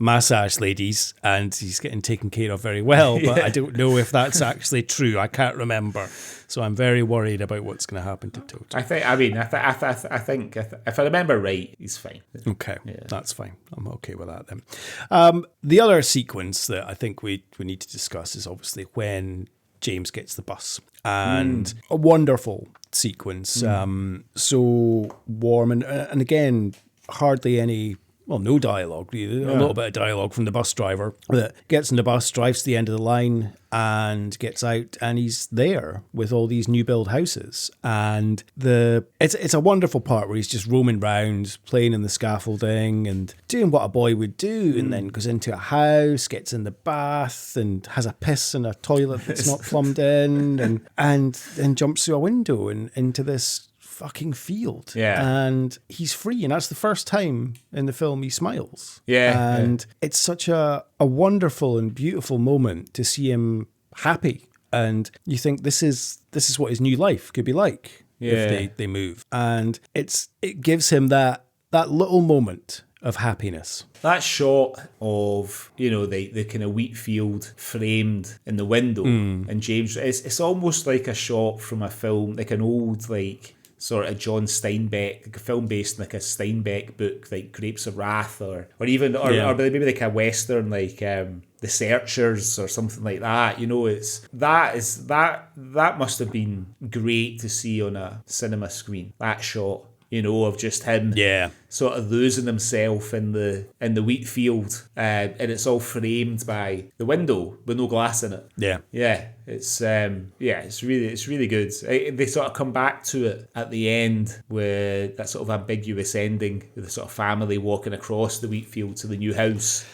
massage ladies, and he's getting taken care of very well, but I don't know if that's actually true. I can't remember. So I'm very worried about what's going to happen to Toto. I think if I remember right, he's fine. Okay, that's fine. I'm okay with that then. The other sequence that I think we need to discuss is obviously when James gets the bus, and a wonderful sequence. So warm, and again, hardly any. Well, no dialogue, really. A little bit of dialogue from the bus driver that gets in the bus, drives to the end of the line and gets out, and he's there with all these new build houses. And it's a wonderful part where he's just roaming around, playing in the scaffolding and doing what a boy would do, and then goes into a house, gets in the bath and has a piss in a toilet that's not plumbed in, and then jumps through a window and into this fucking field, and he's free, and that's the first time in the film he smiles, and it's such a wonderful and beautiful moment to see him happy, and you think this is what his new life could be like if they move, and it gives him that little moment of happiness. That shot of, the kind of wheat field framed in the window, and James, it's almost like a shot from a film, like an old, sort of John Steinbeck, like a film based on like a Steinbeck book, like Grapes of Wrath, or maybe like a western, like The Searchers or something like that. That must have been great to see on a cinema screen. That shot, of just him sort of losing himself in the wheat field, and it's all framed by the window with no glass in it. It's really good. They sort of come back to it at the end with that sort of ambiguous ending with the sort of family walking across the wheat field to the new house.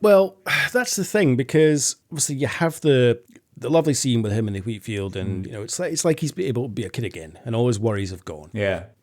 Well, that's the thing, because obviously you have the lovely scene with him in the wheat field, and it's like he's able to be a kid again, and all his worries have gone.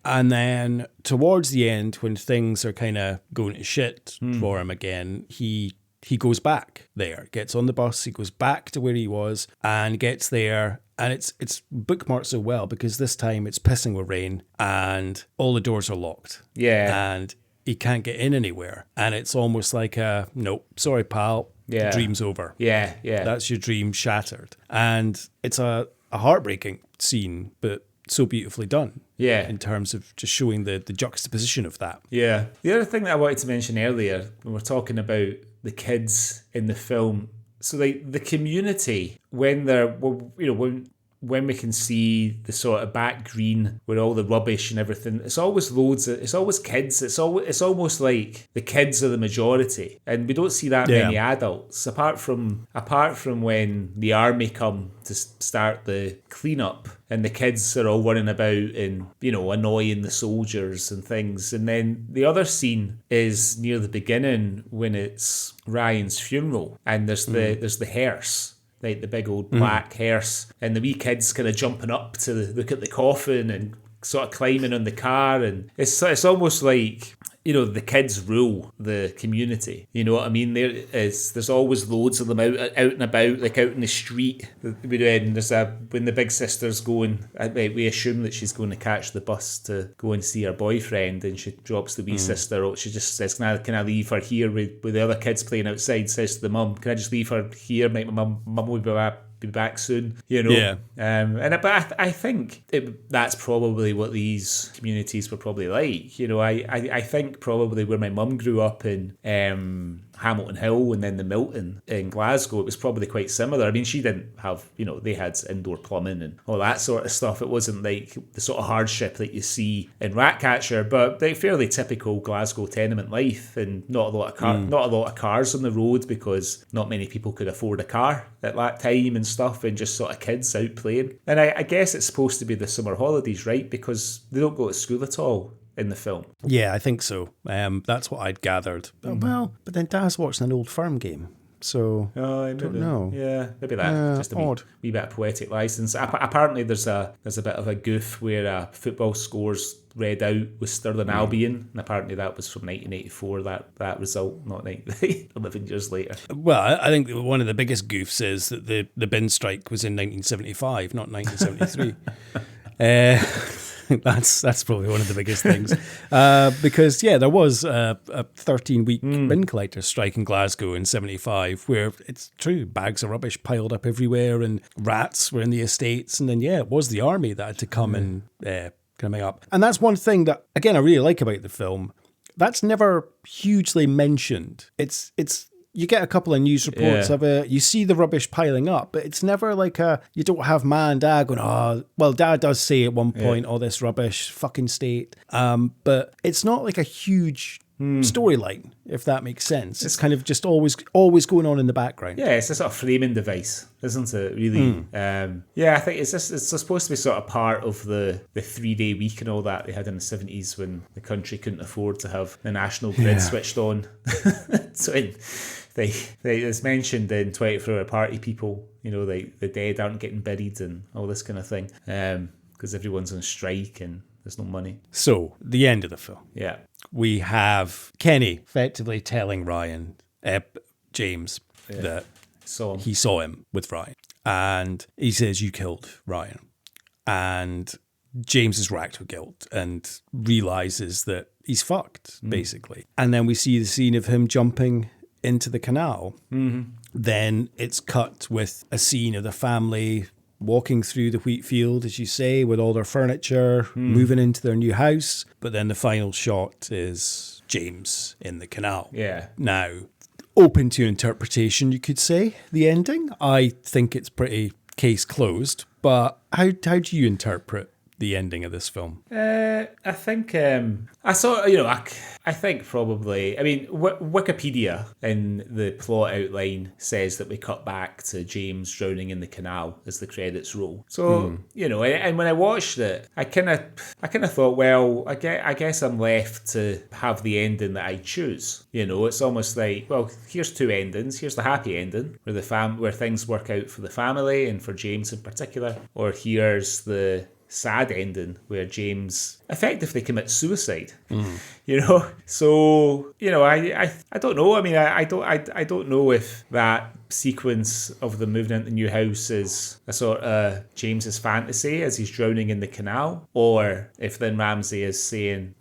And then towards the end, when things are kind of going to shit for him again, he goes back there, gets on the bus, he goes back to where he was, and gets there, and it's bookmarked so well, because this time it's pissing with rain, and all the doors are locked. And he can't get in anywhere, and it's almost like nope, sorry pal, the dream's over. That's your dream shattered. And it's a heartbreaking scene, but so beautifully done. Yeah. in terms of just showing the juxtaposition of that. Yeah. The other thing that I wanted to mention earlier, when we're talking about the kids in the film, so like the community, when they're, you know, when we can see the sort of back green with all the rubbish and everything, it's always it's always kids. It's almost like the kids are the majority, and we don't see that many adults apart from when the army come to start the cleanup, and the kids are all running about and, you know, annoying the soldiers and things. And then the other scene is near the beginning when it's Ryan's funeral, and there's the hearse. Like the big old black hearse, and the wee kids kind of jumping up to look at the coffin and sort of climbing on the car, and it's almost like, you know, the kids rule the community. You know what I mean? There's always loads of them out and about, like out in the street. And there's when the big sister's going, we assume that she's going to catch the bus to go and see her boyfriend, and she drops the wee sister. She just says, can I leave her here with the other kids playing outside? Says to the mum, can I just leave her here? My mum will be back soon, you know. Yeah. But I think that's probably what these communities were probably like. You know, I think probably where my mum grew up in Hamilton Hill and then the Milton in Glasgow, it was probably quite similar. I mean, she didn't have, you know, they had indoor plumbing and all that sort of stuff. It wasn't like the sort of hardship that you see in Ratcatcher, but like fairly typical Glasgow tenement life, and not a lot of cars on the road, because not many people could afford a car at that time and stuff, and just sort of kids out playing. And I guess it's supposed to be the summer holidays, right? Because they don't go to school at all in the film. Yeah, I think so. That's what I'd gathered. Well, but then Dad's watching an Old Firm game, so I don't know. Yeah, maybe that. Just a wee bit of poetic license. Apparently, there's a bit of a goof where football scores read out with Stirling Albion, and apparently that was from 1984. That result, not 11 years later. Well, I think one of the biggest goofs is that the bin strike was in 1975, not 1973. That's probably one of the biggest things, because there was a 13-week bin collectors strike in Glasgow in 75, where it's true, bags of rubbish piled up everywhere and rats were in the estates, and then it was the army that had to come and coming up. And that's one thing that, again, I really like about the film. That's never hugely mentioned. It's you get a couple of news reports of it. You see the rubbish piling up, but it's never like you don't have Ma and Dad going, oh, well, Dad does say at one point, all this rubbish, fucking state. But it's not like a huge storyline, if that makes sense. It's kind of just always going on in the background. Yeah, it's a sort of framing device, isn't it, really? I think it's supposed to be sort of part of the 3-day week and all that they had in the 70s, when the country couldn't afford to have the national grid switched on. So it's mentioned in 24-hour party people, you know, the dead aren't getting buried and all this kind of thing, because everyone's on strike and there's no money. So, the end of the film. Yeah. We have Kenny effectively telling Ryan, James, that he saw him with Ryan. And he says, you killed Ryan. And James is racked with guilt and realises that he's fucked, basically. And then we see the scene of him jumping into the canal. Then it's cut with a scene of the family walking through the wheat field, as you say, with all their furniture, moving into their new house. But then the final shot is James in the canal. Yeah. Now, open to interpretation, you could say, the ending. I think it's pretty case closed, but how do you interpret the ending of this film? I think I think probably, I mean, Wikipedia in the plot outline says that we cut back to James drowning in the canal as the credits roll. So, you know, and when I watched it, I kind of thought, well, I guess I'm left to have the ending that I choose. You know, it's almost like, well, here's two endings. Here's the happy ending where things work out for the family and for James in particular, or here's the sad ending where James effectively commits suicide. You know, so, you know, I don't know. I mean, I don't know if that sequence of them moving into the new house is a sort of James's fantasy as he's drowning in the canal, or if Lynne Ramsay is saying,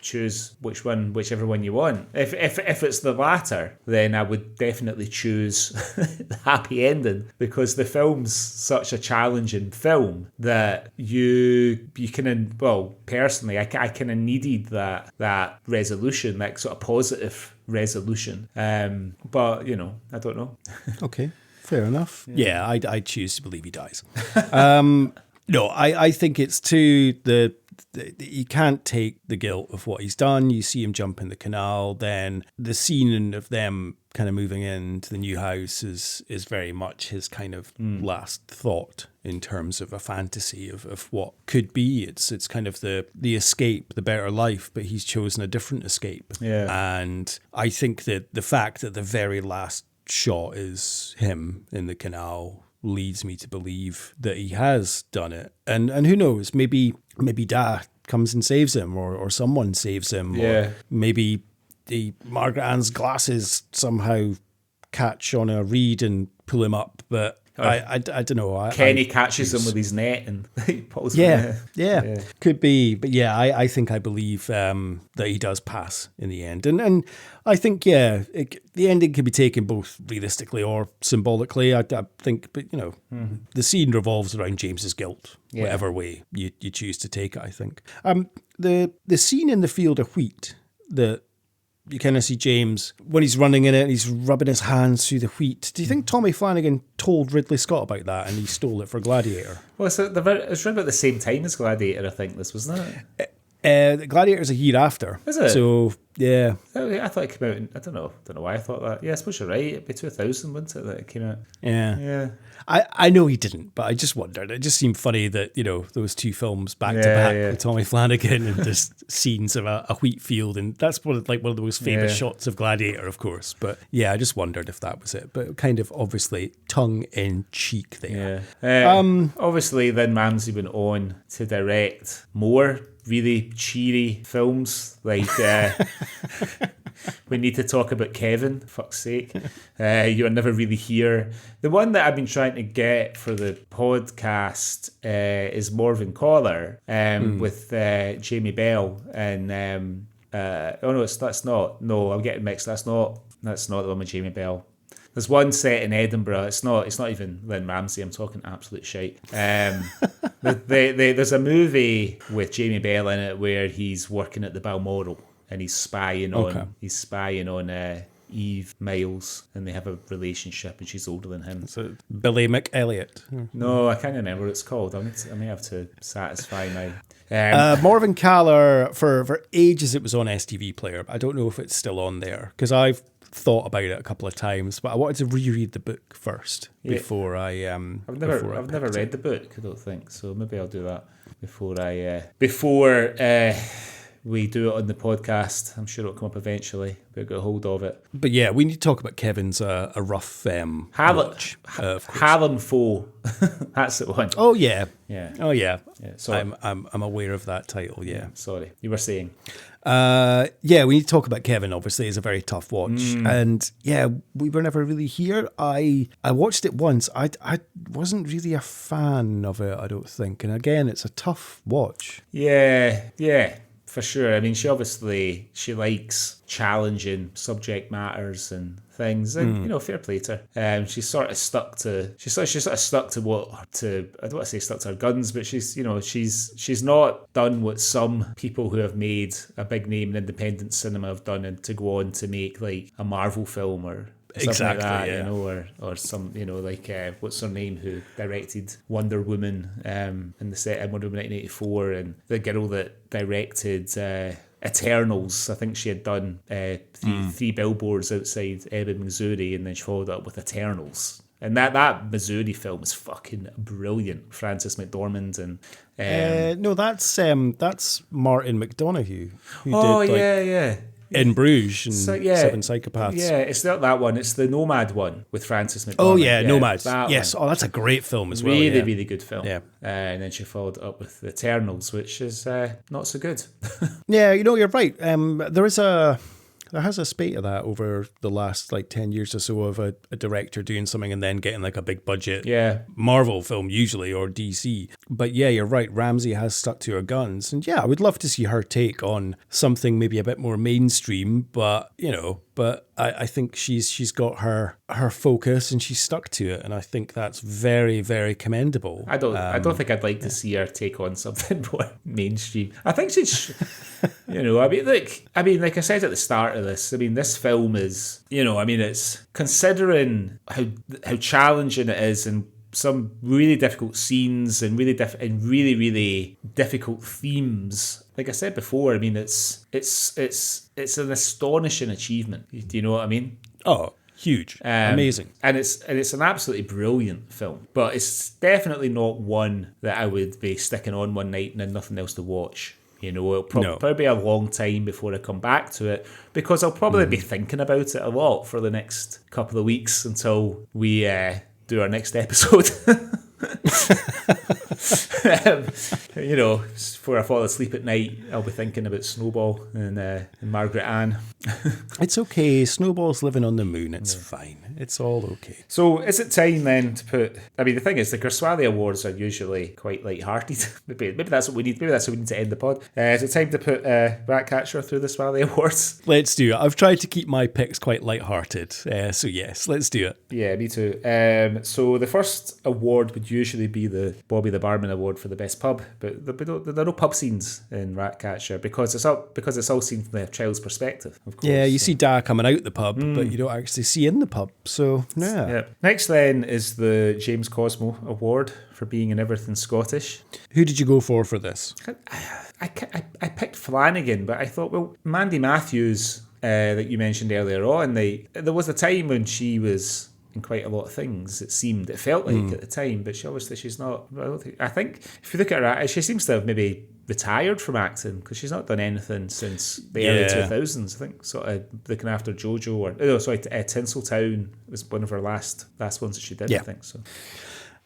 choose whichever one you want. If it's the latter, then I would definitely choose the happy ending, because the film's such a challenging film that you can, well, personally, I kind of needed that resolution, that sort of positive resolution. But I don't know. Okay, fair enough. Yeah, I choose to believe he dies. No, I think it's too you can't take the guilt of what he's done. You see him jump in the canal, then the scene of them kind of moving into the new house is very much his kind of last thought in terms of a fantasy of what could be. It's kind of the escape, the better life, but he's chosen a different escape. Yeah. And I think that the fact that the very last shot is him in the canal leads me to believe that he has done it. And who knows, maybe Dad comes and saves him, or someone saves him, or maybe the Margaret Ann's glasses somehow catch on a reed and pull him up. But I don't know. Kenny catches him with his net and he pulls him. Yeah, could be. But yeah, I think I believe that he does pass in the end. And I think, the ending can be taken both realistically or symbolically. I think, but the scene revolves around James's guilt, whatever way you choose to take it, I think. The scene in the field of wheat that you kind of see James when he's running in it, he's rubbing his hands through the wheat. Do you think Tommy Flanagan told Ridley Scott about that and he stole it for Gladiator? Well, so it was around about the same time as Gladiator, I think, this wasn't it? Gladiator's a year after. Is it? So, yeah. I thought it came out I don't know why I thought that. Yeah, I suppose you're right. It'd be 2000, wouldn't it, that it came out? Yeah. I know he didn't, but I just wondered. It just seemed funny that, those two films back to back with Tommy Flanagan and just scenes of a wheat field. And that's one of the most famous shots of Gladiator, of course. But yeah, I just wondered if that was it. But kind of obviously tongue in cheek there. Yeah. Obviously, then Ramsay went on to direct more really cheery films like We Need to Talk About Kevin, fuck's sake. You're Never Really Here. The one that I've been trying to get for the podcast is Morven Collar with Jamie Bell and that's not. No, I'm getting mixed. That's not the one with Jamie Bell. There's one set in Edinburgh. It's not even Lynne Ramsay. I'm talking absolute shite. There's a movie with Jamie Bell in it where he's working at the Balmoral and he's spying on Eve Miles, and they have a relationship, and she's older than him. So Billy McElliot. No, I can't remember what it's called. I may have to satisfy my. Morven Collar, for ages it was on STV Player. I don't know if it's still on there because I've thought about it a couple of times, but I wanted to reread the book first before I. I've never read the book. I don't think so. Maybe I'll do that before we do it on the podcast. I'm sure it'll come up eventually. We'll get a hold of it. But yeah, we need to talk about Kevin's a rough watch. Harlem Foe. That's the one. Oh yeah. Yeah. Oh yeah. Sorry. I'm aware of that title. Yeah. Sorry. You were saying. We need to talk about Kevin. Obviously, it's a very tough watch, and We Were Never Really Here. I watched it once. I wasn't really a fan of it, I don't think. And again, it's a tough watch. Yeah. For sure. I mean, she likes challenging subject matters and things, and fair play to her. She's sort of stuck to. I don't want to say stuck to her guns, but she's not done what some people who have made a big name in independent cinema have done, and to go on to make like a Marvel film or. Something like that, or some, like what's her name who directed Wonder Woman in the set in Wonder Woman 1984, and the girl that directed Eternals. I think she had done three billboards outside Ebbing, Missouri, and then she followed up with Eternals. And that Missouri film is fucking brilliant. Frances McDormand and no, that's Martin McDonagh who did In Bruges and Seven Psychopaths. Yeah, it's not that one. It's the Nomad one with Frances McDormand. Oh, yeah, Nomad. Yes. One. Oh, that's a great film as well. Really, really good film. Yeah. And then she followed it up with Eternals, which is not so good. Yeah, you're right. There is a there has a spate of that over the last like 10 years or so of a director doing something and then getting like a big budget Marvel film usually or DC. But yeah, you're right. Ramsay has stuck to her guns. And yeah, I would love to see her take on something maybe a bit more mainstream, but I think she's got her focus and she's stuck to it, and I think that's very, very commendable. I don't think I'd like to see her take on something more mainstream. I think she's, like I said at the start of this, I mean, this film is, it's considering how challenging it is and some really difficult scenes and really difficult themes. Like I said before, I mean, it's an astonishing achievement. Do you know what I mean? Oh, huge, amazing, and it's an absolutely brilliant film. But it's definitely not one that I would be sticking on one night and then nothing else to watch. It'll probably be a long time before I come back to it because I'll probably be thinking about it a lot for the next couple of weeks until we do our next episode. Before I fall asleep at night, I'll be thinking about Snowball and Margaret Ann. It's okay. Snowball's living on the moon. It's fine. It's all okay. So is it time then to put... I mean, the thing is, the Culture Swally Awards are usually quite light-hearted. maybe that's what we need. Maybe that's what we need to end the pod. Is it time to put Ratcatcher through the Swally Awards? Let's do it. I've tried to keep my picks quite light-hearted. So yes, let's do it. Yeah, me too. So the first award would usually be the Bobby the Barman Award for the best pub, but there are no pub scenes in Ratcatcher because it's all seen from the child's perspective, of course. Yeah, you see Dad coming out the pub, but you don't actually see in the pub. So yeah. Yep. Next then is the James Cosmo Award for being in everything Scottish. Who did you go for this? I picked Flanagan, but I thought, well, Mandy Matthews that you mentioned earlier on, there was a time when she was in quite a lot of things, it felt like at the time, but she's not. I think if you look at her, she seems to have maybe retired from acting because she's not done anything since the early 2000s. I think sort of looking after JoJo Tinseltown was one of her last ones that she did. I think so.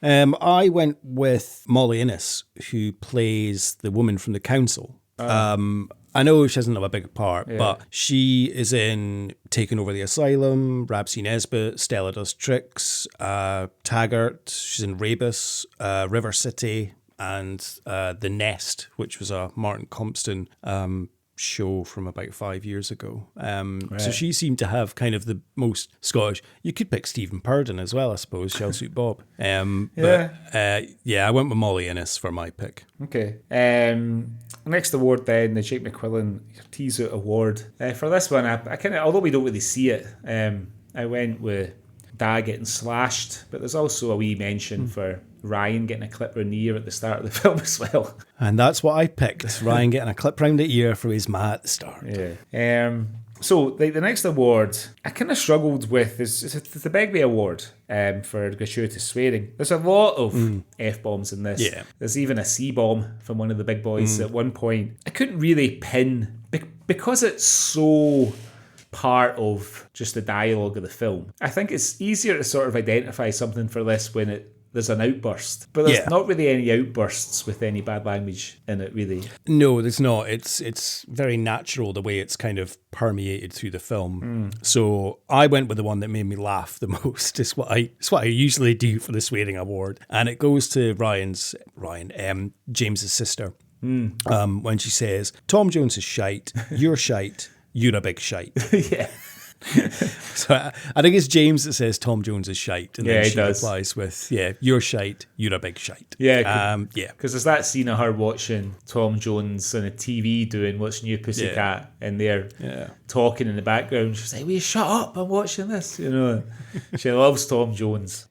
I went with Molly Innes, who plays the woman from the council. I know she doesn't have a big part, but she is in Taking Over the Asylum, Rabsy Nesbitt, Stella Does Tricks, Taggart, she's in Rebus, River City, and The Nest, which was a Martin Compston show from about 5 years ago. So she seemed to have kind of the most Scottish. You could pick Stephen Purden as well, I suppose, Shell Suit Bob. I went with Molly Innes for my pick. Okay. Next award then, the Jake McQuillan Tease Out Award. For this one, I kind of, although we don't really see it, I went with Dad getting slashed, but there's also a wee mention for Ryan getting a clip round the ear at the start of the film as well. And that's what I picked. Ryan getting a clip round the ear for his ma at the start. Yeah. So the next award I kind of struggled with is the Begbie Award for gratuitous swearing. There's a lot of F-bombs in this. Yeah. There's even a C-bomb from one of the big boys at one point. I couldn't really pin, because it's so part of just the dialogue of the film. I think it's easier to sort of identify something for this when there's an outburst, but there's not really any outbursts with any bad language in it, really. I there's not. It's very natural the way it's kind of permeated through the film. So I went with the one that made me laugh the most. It's what I usually do for the swearing award, and it goes to James's sister. When she says, "Tom Jones is shite, you're shite, you're a big shite." Yeah. So I think it's James that says Tom Jones is shite, and then she replies with, "You're shite, you're a big shite." Yeah, because there's that scene of her watching Tom Jones on a TV doing What's New Pussycat, and they're talking in the background. She's like, "Will you shut up? I'm watching this." She loves Tom Jones.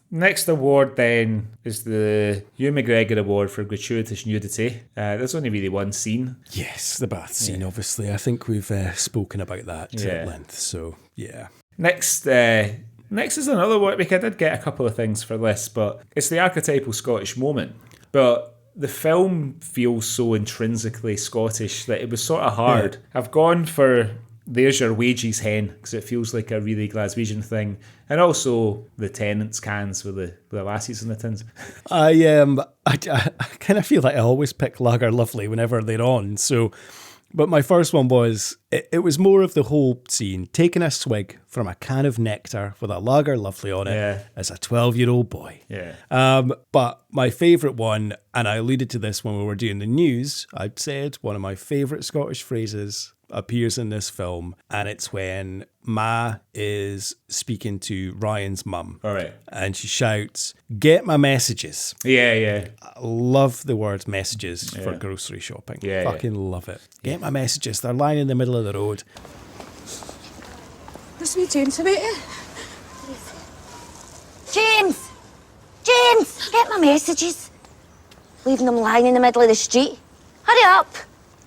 Next award then is the Hugh McGregor Award for gratuitous nudity. There's only really one scene. Yes, the bath scene, obviously. I think we've spoken about that at length, so yeah. Next is another one. I did get a couple of things for this, but it's the archetypal Scottish moment. But the film feels so intrinsically Scottish that it was sort of hard. I've gone for There's Your Wages Hen, because it feels like a really Glaswegian thing. And also the Tennant's cans with the lassies in the tins. I kind of feel like I always pick Lager Lovely whenever they're on. So But my first one was, it was more of the whole scene, taking a swig from a can of nectar with a lager lovely on it as a 12-year-old boy. Yeah. But my favourite one, and I alluded to this when we were doing the news, I said one of my favourite Scottish phrases appears in this film, and it's when Ma is speaking to Ryan's mum. All right. And she shouts, "Get my messages." Yeah. I love the word messages for grocery shopping. Fucking love it. Get my messages. They're lying in the middle of the road. This me James about it. James! James! Get my messages. Leaving them lying in the middle of the street. Hurry up!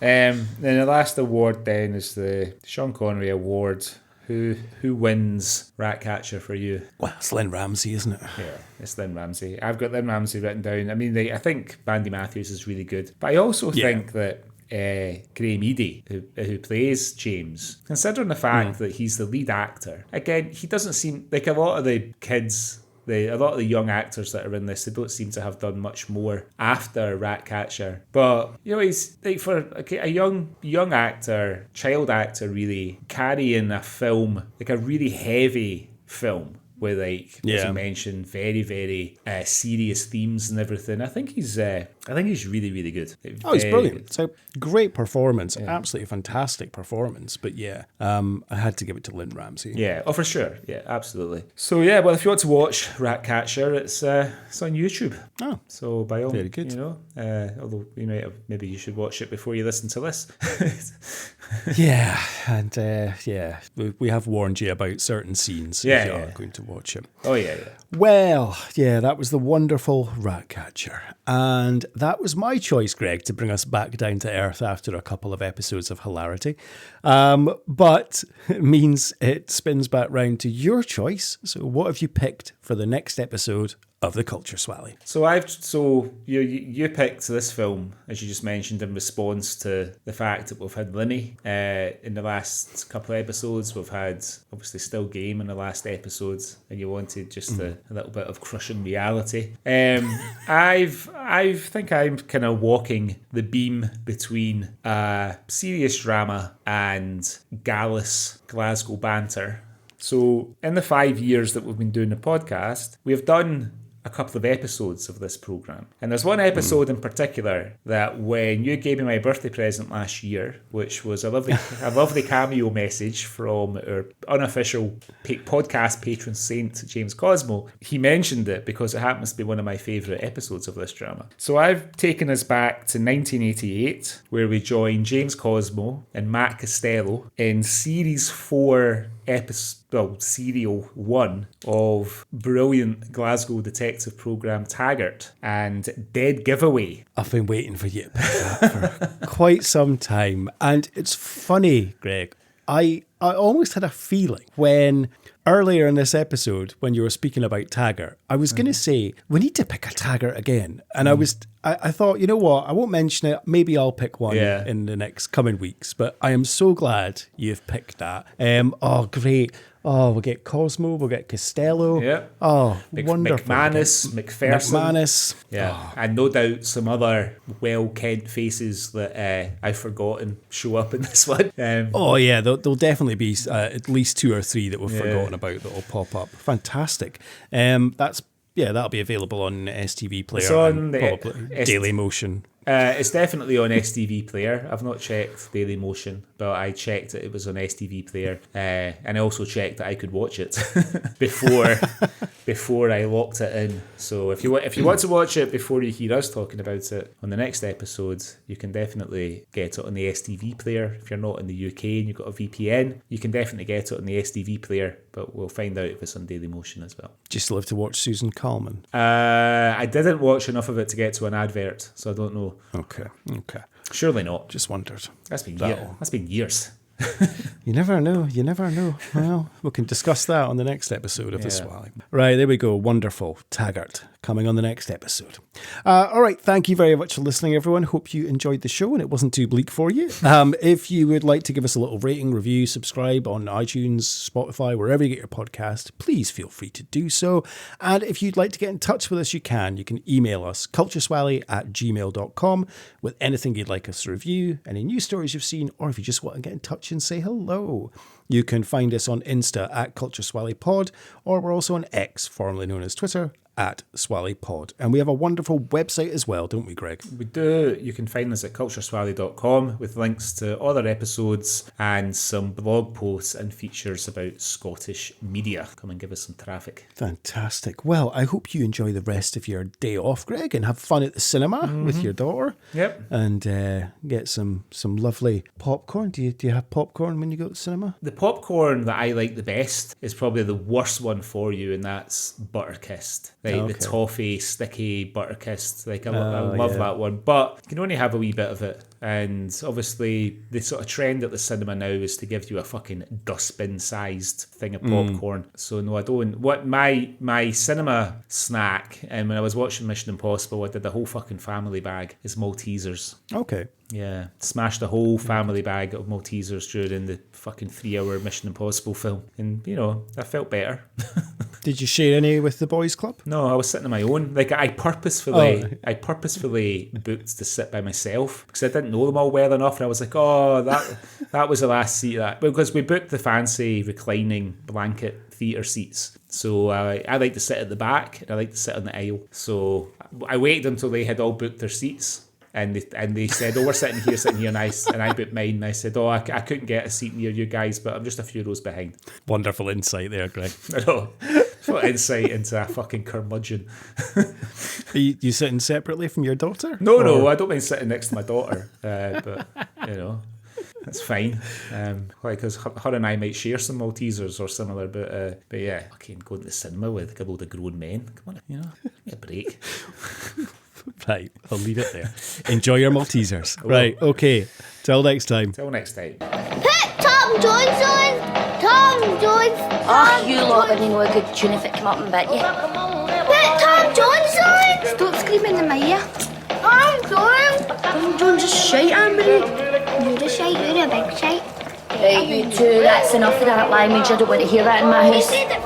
Then the last award then is the Sean Connery Award. Who wins Ratcatcher for you? Well, it's Lynne Ramsay, isn't it? Yeah, it's Lynne Ramsay. I've got Lynne Ramsay written down. I mean, I think Bandy Matthews is really good. But I also think that Graham Eady, who plays James, considering the fact that he's the lead actor, again, he doesn't seem like a lot of the kids... A lot of the young actors that are in this, they don't seem to have done much more after Ratcatcher. But, you know, he's like for a young actor, child actor really, carrying a film, like a really heavy film with, like, as you mentioned, very, very serious themes and everything. I think he's really, really good. Oh, he's brilliant. It's a great performance, absolutely fantastic performance. But I had to give it to Lynne Ramsay. Yeah, for sure. Yeah, absolutely. So well, if you want to watch Ratcatcher, it's on YouTube. Oh, so by all, very good. You know, although maybe you should watch it before you listen to this. We have warned you about certain scenes if you are going to watch it. Oh yeah. Well, that was the wonderful Ratcatcher. And that was my choice, Greg, to bring us back down to earth after a couple of episodes of hilarity. But it means it spins back round to your choice. So what have you picked for the next episode of the Culture Swally? So you picked this film, as you just mentioned, in response to the fact that we've had Lynne in the last couple of episodes. We've had obviously Still Game in the last episodes, and you wanted just a little bit of crushing reality. I think I'm kind of walking the beam between serious drama and gallus Glasgow banter. So in the 5 years that we've been doing the podcast, we've done a couple of episodes of this programme. And there's one episode in particular that when you gave me my birthday present last year, which was a lovely cameo message from our unofficial podcast patron saint, James Cosmo, he mentioned it because it happens to be one of my favourite episodes of this drama. So I've taken us back to 1988, where we join James Cosmo and Matt Costello in Series 4 Serial 1 of brilliant Glasgow detective programme Taggart and Dead Giveaway. I've been waiting for you to pick that for quite some time. And it's funny, Greg, I almost had a feeling when earlier in this episode, when you were speaking about Taggart, I was going to say, we need to pick a Taggart again. And I thought, you know what, I won't mention it. Maybe I'll pick one in the next coming weeks. But I am so glad you've picked that. Oh, great. Oh, we'll get Cosmo, we'll get Costello. Yeah. Oh, wonderful. McPherson. Yeah. Oh. And no doubt some other well-kent faces that I've forgotten show up in this one. There'll definitely be at least 2 or 3 that we've forgotten about that will pop up. Fantastic. That'll be available on STV Player. It's on probably Daily Motion. It's definitely on STV Player. I've not checked Daily Motion, but I checked it was on STV Player, and I also checked that I could watch it before I locked it in. So if you want to watch it before you hear us talking about it on the next episode, you can definitely get it on the STV Player. If you're not in the UK and you've got a VPN, you can definitely get it on the STV Player, but we'll find out if it's on Daily Motion as well. Do you still have to watch Susan Calman? I didn't watch enough of it to get to an advert, so I don't know. Okay. Surely not. Just wondered. That's been years. You never know. Well, we can discuss that on the next episode of the Swally. Right, there we go. Wonderful. Taggart. coming on the next episode. All right, thank you very much for listening, everyone. Hope you enjoyed the show and it wasn't too bleak for you. If you would like to give us a little rating, review, subscribe on iTunes, Spotify, wherever you get your podcast, please feel free to do so. And if you'd like to get in touch with us, you can. You can email us, cultureswally@gmail.com, with anything you'd like us to review, any news stories you've seen, or if you just want to get in touch and say hello. You can find us on Insta at Culture Swally Pod, or we're also on X, formerly known as Twitter, at SwallyPod. And we have a wonderful website as well, don't we, Greg? We do. You can find us at cultureswally.com with links to other episodes and some blog posts and features about Scottish media. Come and give us some traffic. Fantastic. Well, I hope you enjoy the rest of your day off, Greg, and have fun at the cinema with your daughter. Yep. And get some lovely popcorn. Do you have popcorn when you go to the cinema? The popcorn that I like the best is probably the worst one for you, and that's Butterkist. The toffee, sticky Butterkist. I love that one. But you can only have a wee bit of it. And obviously, the sort of trend at the cinema now is to give you a fucking dustbin-sized thing of popcorn. So no, I don't. What my cinema snack, and when I was watching Mission Impossible, I did the whole fucking family bag, is Maltesers. Okay. Yeah, smashed a whole family bag of Maltesers during the fucking 3-hour Mission Impossible film. And, I felt better. Did you share any with the boys' club? No, I was sitting on my own. Like, I purposefully booked to sit by myself because I didn't know them all well enough. And I was like, that was the last seat. Because we booked the fancy reclining blanket theatre seats. So I like to sit at the back and I like to sit on the aisle. So I waited until they had all booked their seats. And they said, we're sitting here, and I booked mine. And I said, I couldn't get a seat near you guys, but I'm just a few rows behind. Wonderful insight there, Greg. I know. What insight into a fucking curmudgeon. Are you sitting separately from your daughter? No, I don't mind sitting next to my daughter, but that's fine. Because her and I might share some Maltesers or similar, but yeah, fucking going to the cinema with a load of grown men. Come on, get a break. Right, I'll leave it there. Enjoy your Maltesers. Right, okay. Till next time. Till next time. Put Tom Jones on! Tom Jones! Oh, you lot wouldn't know a good tune if it came up and bit you. Put Tom Jones on! Stop screaming in my ear. Tom Jones! Tom Jones is shite, Amber. You're a shite, you're a big shite. Right, you two, that's enough of that language. I don't want to hear that in my You house. said it